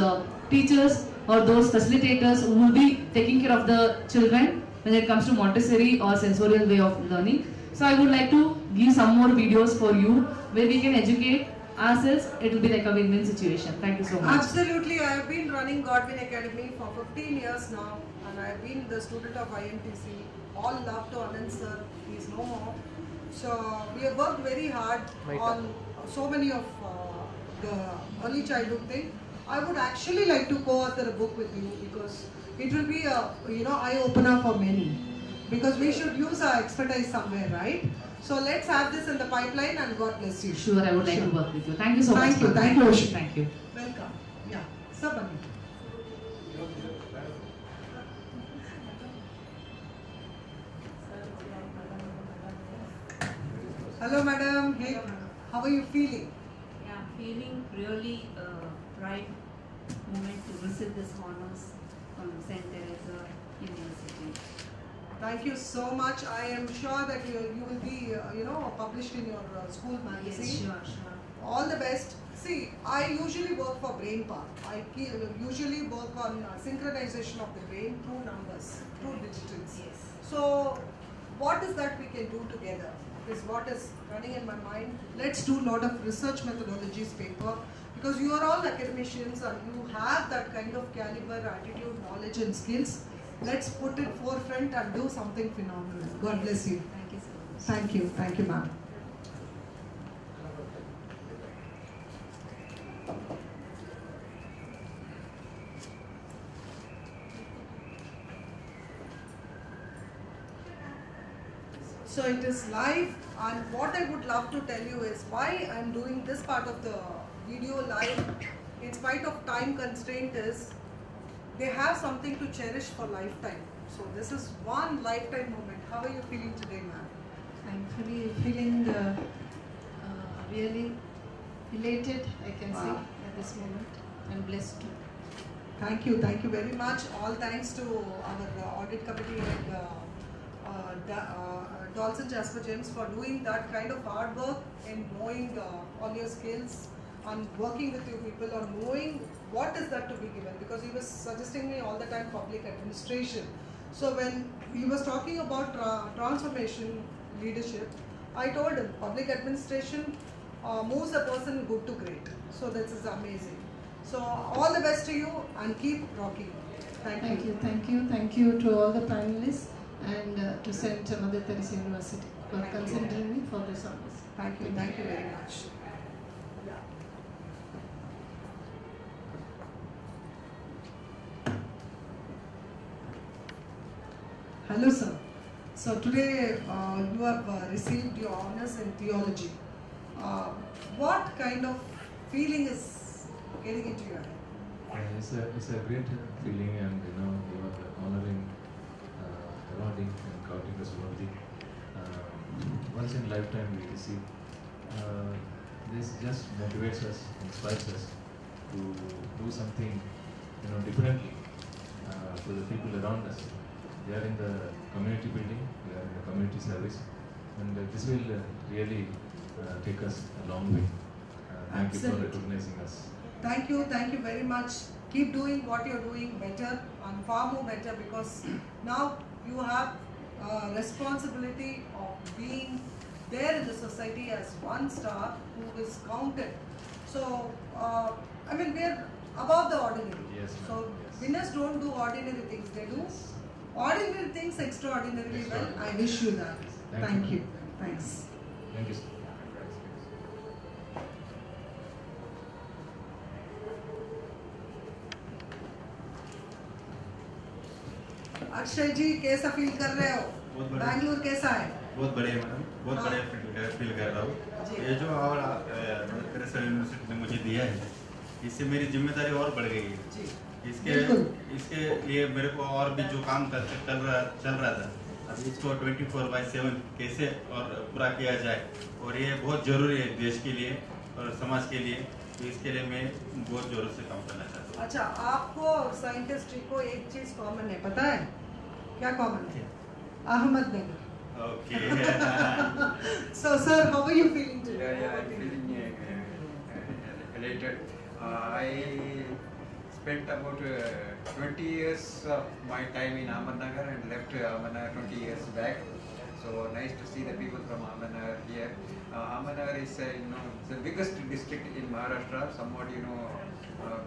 teachers or those facilitators who will be taking care of the children when it comes to Montessori or sensorial way of learning. So I would like to give some more videos for you where we can educate ourselves. It will be like a win-win situation. Thank you so much. Absolutely. I have been running Godwin Academy for 15 years now and I have been the student of IMTC. All love to Anand sir. He is no more. So we have worked very hard on so many of the early childhood thing. I would actually like to co-author a book with you because it will be a eye-opener for many. Because we should use our expertise somewhere, right? So let's have this in the pipeline and God bless you. Sure, I would like to work with you. Thank you so much. Thank you, Ashwini. Thank you. Welcome. Yeah, Sabani. Hello, madam. Hey, how are you feeling? Yeah, feeling really pride moment to receive this honors from St. Theresa University. Thank you so much. I am sure that you will be, published in your school magazine. Yes, sure. All the best. See, I usually work for brain power. I usually work on synchronization of the brain through numbers, through digits. Yes. So, what is that we can do together? Is what is running in my mind. Let's do a lot of research methodologies paper because you are all academicians and you have that kind of caliber, attitude, knowledge and skills. let's put it forefront and do something phenomenal. God bless you. Thank you so much. Thank you, ma'am. So it is live, and what I would love to tell you is why I am doing this part of the video live in spite of time constraint is they have something to cherish for lifetime. So this is one lifetime moment. How are you feeling today, ma'am? I'm feeling really elated, I can say, at this moment, and blessed too. Thank you very much. All thanks to our audit committee head, Dawson Jasper James, for doing that kind of hard work in knowing all your skills and working with you people on knowing what is that to be given, because he was suggesting me all the time public administration. So when he was talking about transformation leadership, I told him public administration moves a person good to great. So this is amazing. So all the best to you and keep rocking. Thank you. Thank you to all the panelists and to St. Mother Theresa University for considering me for this honors. Thank you very much. Hello, sir. So today you have received your honors in theology. What kind of feeling is getting into your head? It's a great feeling, and you are honoring, awarding and counting us worthy. Once in a lifetime we receive. This just motivates us, inspires us to do something, differently to the people around us. We are in the community building, we are in the community service, and this will really take us a long way. Thank you for recognizing us. Thank you very much. Keep doing what you're doing better and far more better, because now you have responsibility of being there in the society as one star who is counted. So, we're above the ordinary. Yes, so, winners don't do ordinary things, they do ordinary things extraordinarily well. I wish you that. Thank you. Thanks. Thank you, sir. Akshay ji कैसा feel कर रहे हो? बैंगलोर कैसा है? बहुत बढ़िया madam, बहुत बढ़िया फील कर रहा हूँ। ये जो अवार्ड तेरेसा यूनिवर्सिटी ने मुझे दिया है, इससे मेरी जिम्मेदारी और बढ़ गई है। इसके लिए मेरे को और भी जो काम चल रहा था, अब इसको 24/7 कैसे और पूरा किया जाए, और ये बहुत ज़रूरी है देश के लिए और समाज के लिए, तो इसके लिए मैं बहुत ज़ोरों से काम करना चाहता हूँ। अच्छा, आपको और साइंटिस्ट को एक चीज़ कॉमन है, पता है? क्या कॉमन है? Ahmednagar. Okay. So, sir, how are you feeling today? Yeah, I'm feeling elated. I spent about 20 years of my time in Ahmednagar and left Ahmednagar 20 years back. So nice to see the people from Ahmednagar here. Ahmednagar is it's the biggest district in Maharashtra, somewhat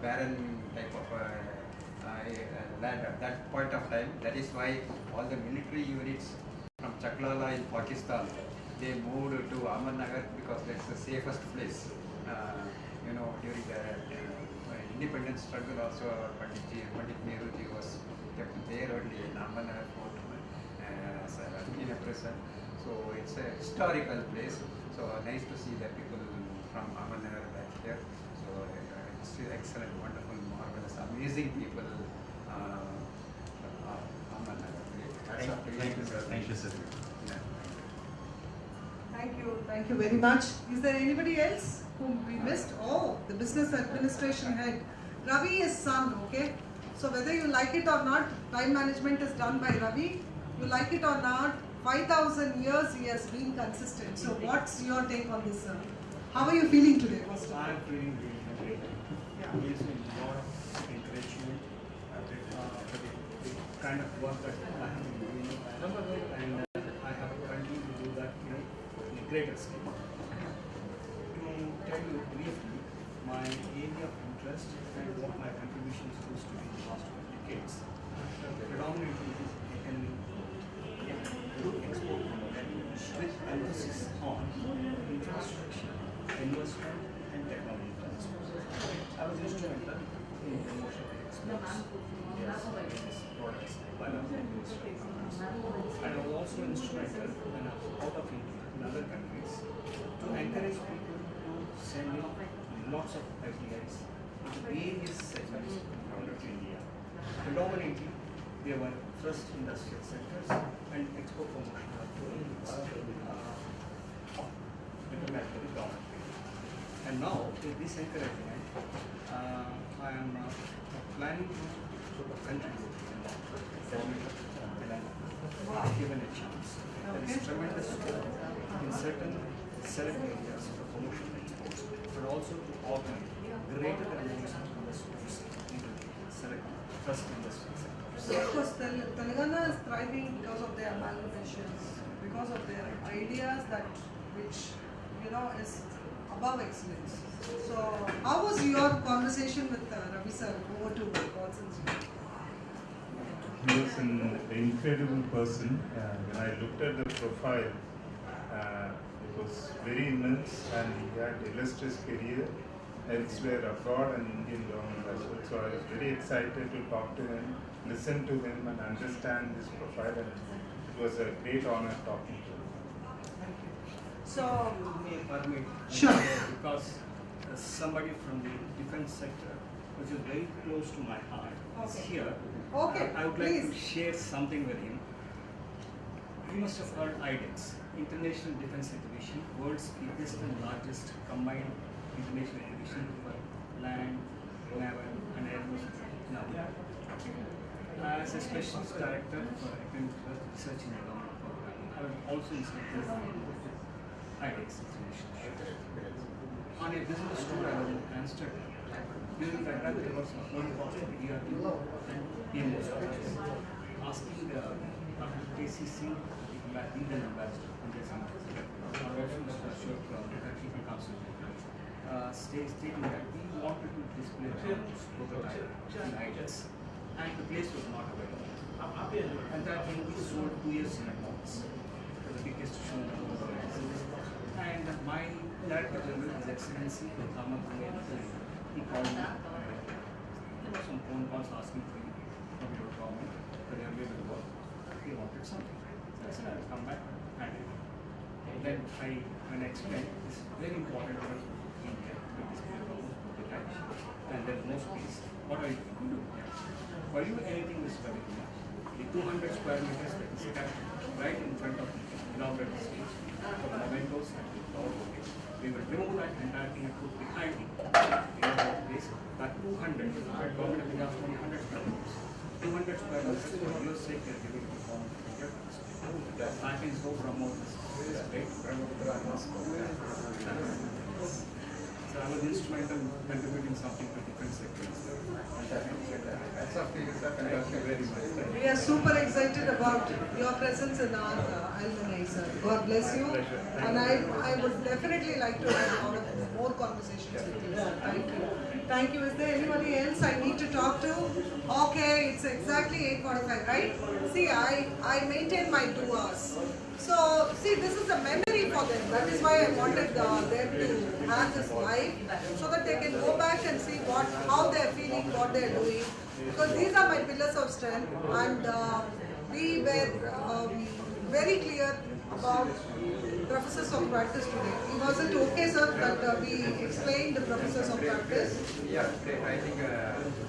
barren type of land at that point of time. That is why all the military units from Chaklala in Pakistan, they moved to Ahmednagar because that's the safest place. During the independence struggle also, Pandit Nehruji was kept there only in Ahmednagar Fort in a prison. So it's a historical place. So nice to see the people from Ahmednagar back here. So it's excellent, wonderful, marvelous, amazing people. Thank you, sir. Thank you very much. Is there anybody else whom we missed? Oh, the business administration head. Ravi is son, okay? So whether you like it or not, time management is done by Ravi. You like it or not, 5,000 years he has been consistent. So what's your take on this, sir? How are you feeling today, first of all? I'm feeling really great. He gives me a lot of encouragement for the kind of work that I have been doing, and I have continued to do that in a greater scale. To tell you briefly my area of interest and what my contributions used to be in the last 2 decades, predominantly products by the and I was also instrumental when I was out of India in other countries to encourage people to send in lots of ideas into various segments around India. Predominantly, they were first industrial sectors and export promotion of diplomatic government. And now, with this encouragement, I am planning to contribute to the government of Telangana, given a chance. There is tremendous scope in certain select areas for promotion and exports, but also to augment greater amounts of investments into select first industrial sectors. Of course, Telangana is thriving because of their amalgamation, because of their ideas that which is above excellence. So, how was your conversation with Ravi sir? Over to Watson's. He was an incredible person. When I looked at the profile, it was very immense, and he had illustrious career elsewhere abroad and Indian government as well. So I was very excited to talk to him, listen to him, and understand his profile. And it was a great honor talking to him. So, may permit, sure. Because somebody from the defense sector, which is very close to my heart, is here. Okay, I would like to share something with him. You must have heard IDEX, International Defense Exhibition, world's biggest and largest combined international exhibition for land, naval, and air force. As a specialist director for academic research in the government program, I was also instructed IDEX exhibition. On a business tour, I was in Amsterdam. During that time, there was a phone call from the ERP and PMO's office asking Dr. KCC, the Indian ambassador, and there's some Mr. Ashok from the Technical Council, stating that we wanted to display this prototype in IDEX, and the place was not available. And that thing we sold 2 years in advance. It was the biggest show in the world. And my director general, His Excellency, he called me. There were some phone calls asking for you from your government, but they were able to work. He wanted something. So I said, I'll come back and then when I explained, it's very important for India to display prototypes, and there's no space. What are you going to do? For you, anything is particular. The 200 square meters that is kept right in front of the inaugural stage for the mementos and the flower bouquets. We will remove that entire thing and put behind the inaugural place. That 200, the government of India has only 100 square meters. 200 square meters for your sake, they are giving the government of India. I can go promote this great. So I was instrumental in contributing something to different sectors. We are super excited about your presence in our alumni, sir. God bless you. And I would definitely like to have a lot of more conversations with you, sir. Thank you. Thank you. Is there anybody else I need to talk to? Okay, it's exactly 8:45, right? See, I maintain my 2 hours. So, see, this is a memory for them. That is why I wanted them to have this live, so that they can go back and see how they are feeling, what they are doing. Because these are my pillars of strength, and we were very clear about professors of practice today. Was it okay, sir, that we explained the professors of practice? Yeah, I think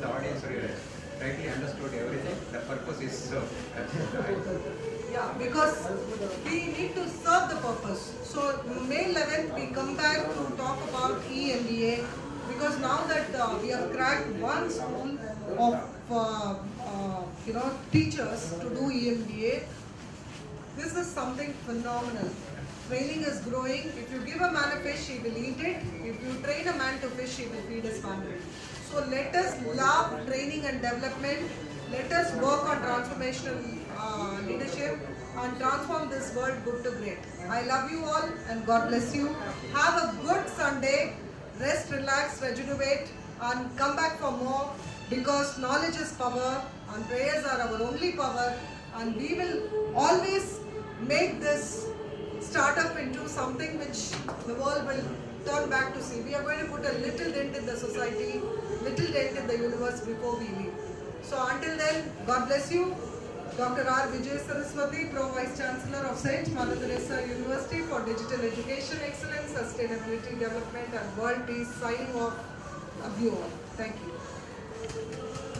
the audience rightly understood everything. The purpose is served. Yeah, because we need to serve the purpose. So May 11th we come back to talk about EMBA, because now that we have cracked one school of teachers to do EMBA, this is something phenomenal. Training is growing. If you give a man a fish, he will eat it. If you train a man to fish, he will feed his family. So let us love training and development. Let us work on transformational leadership and transform this world good to great. I love you all and God bless you. Have a good Sunday. Rest, relax, rejuvenate and come back for more, because knowledge is power and prayers are our only power, and we will always make this startup into something which the world will turn back to see. We are going to put a little dent in the society, little dent in the universe before we leave. So until then, God bless you. Dr. R. Vijay Saraswati, Pro Vice Chancellor of St. Mother Theresa University for Digital Education Excellence, Sustainability Development and World Peace, signing off of you all. Thank you.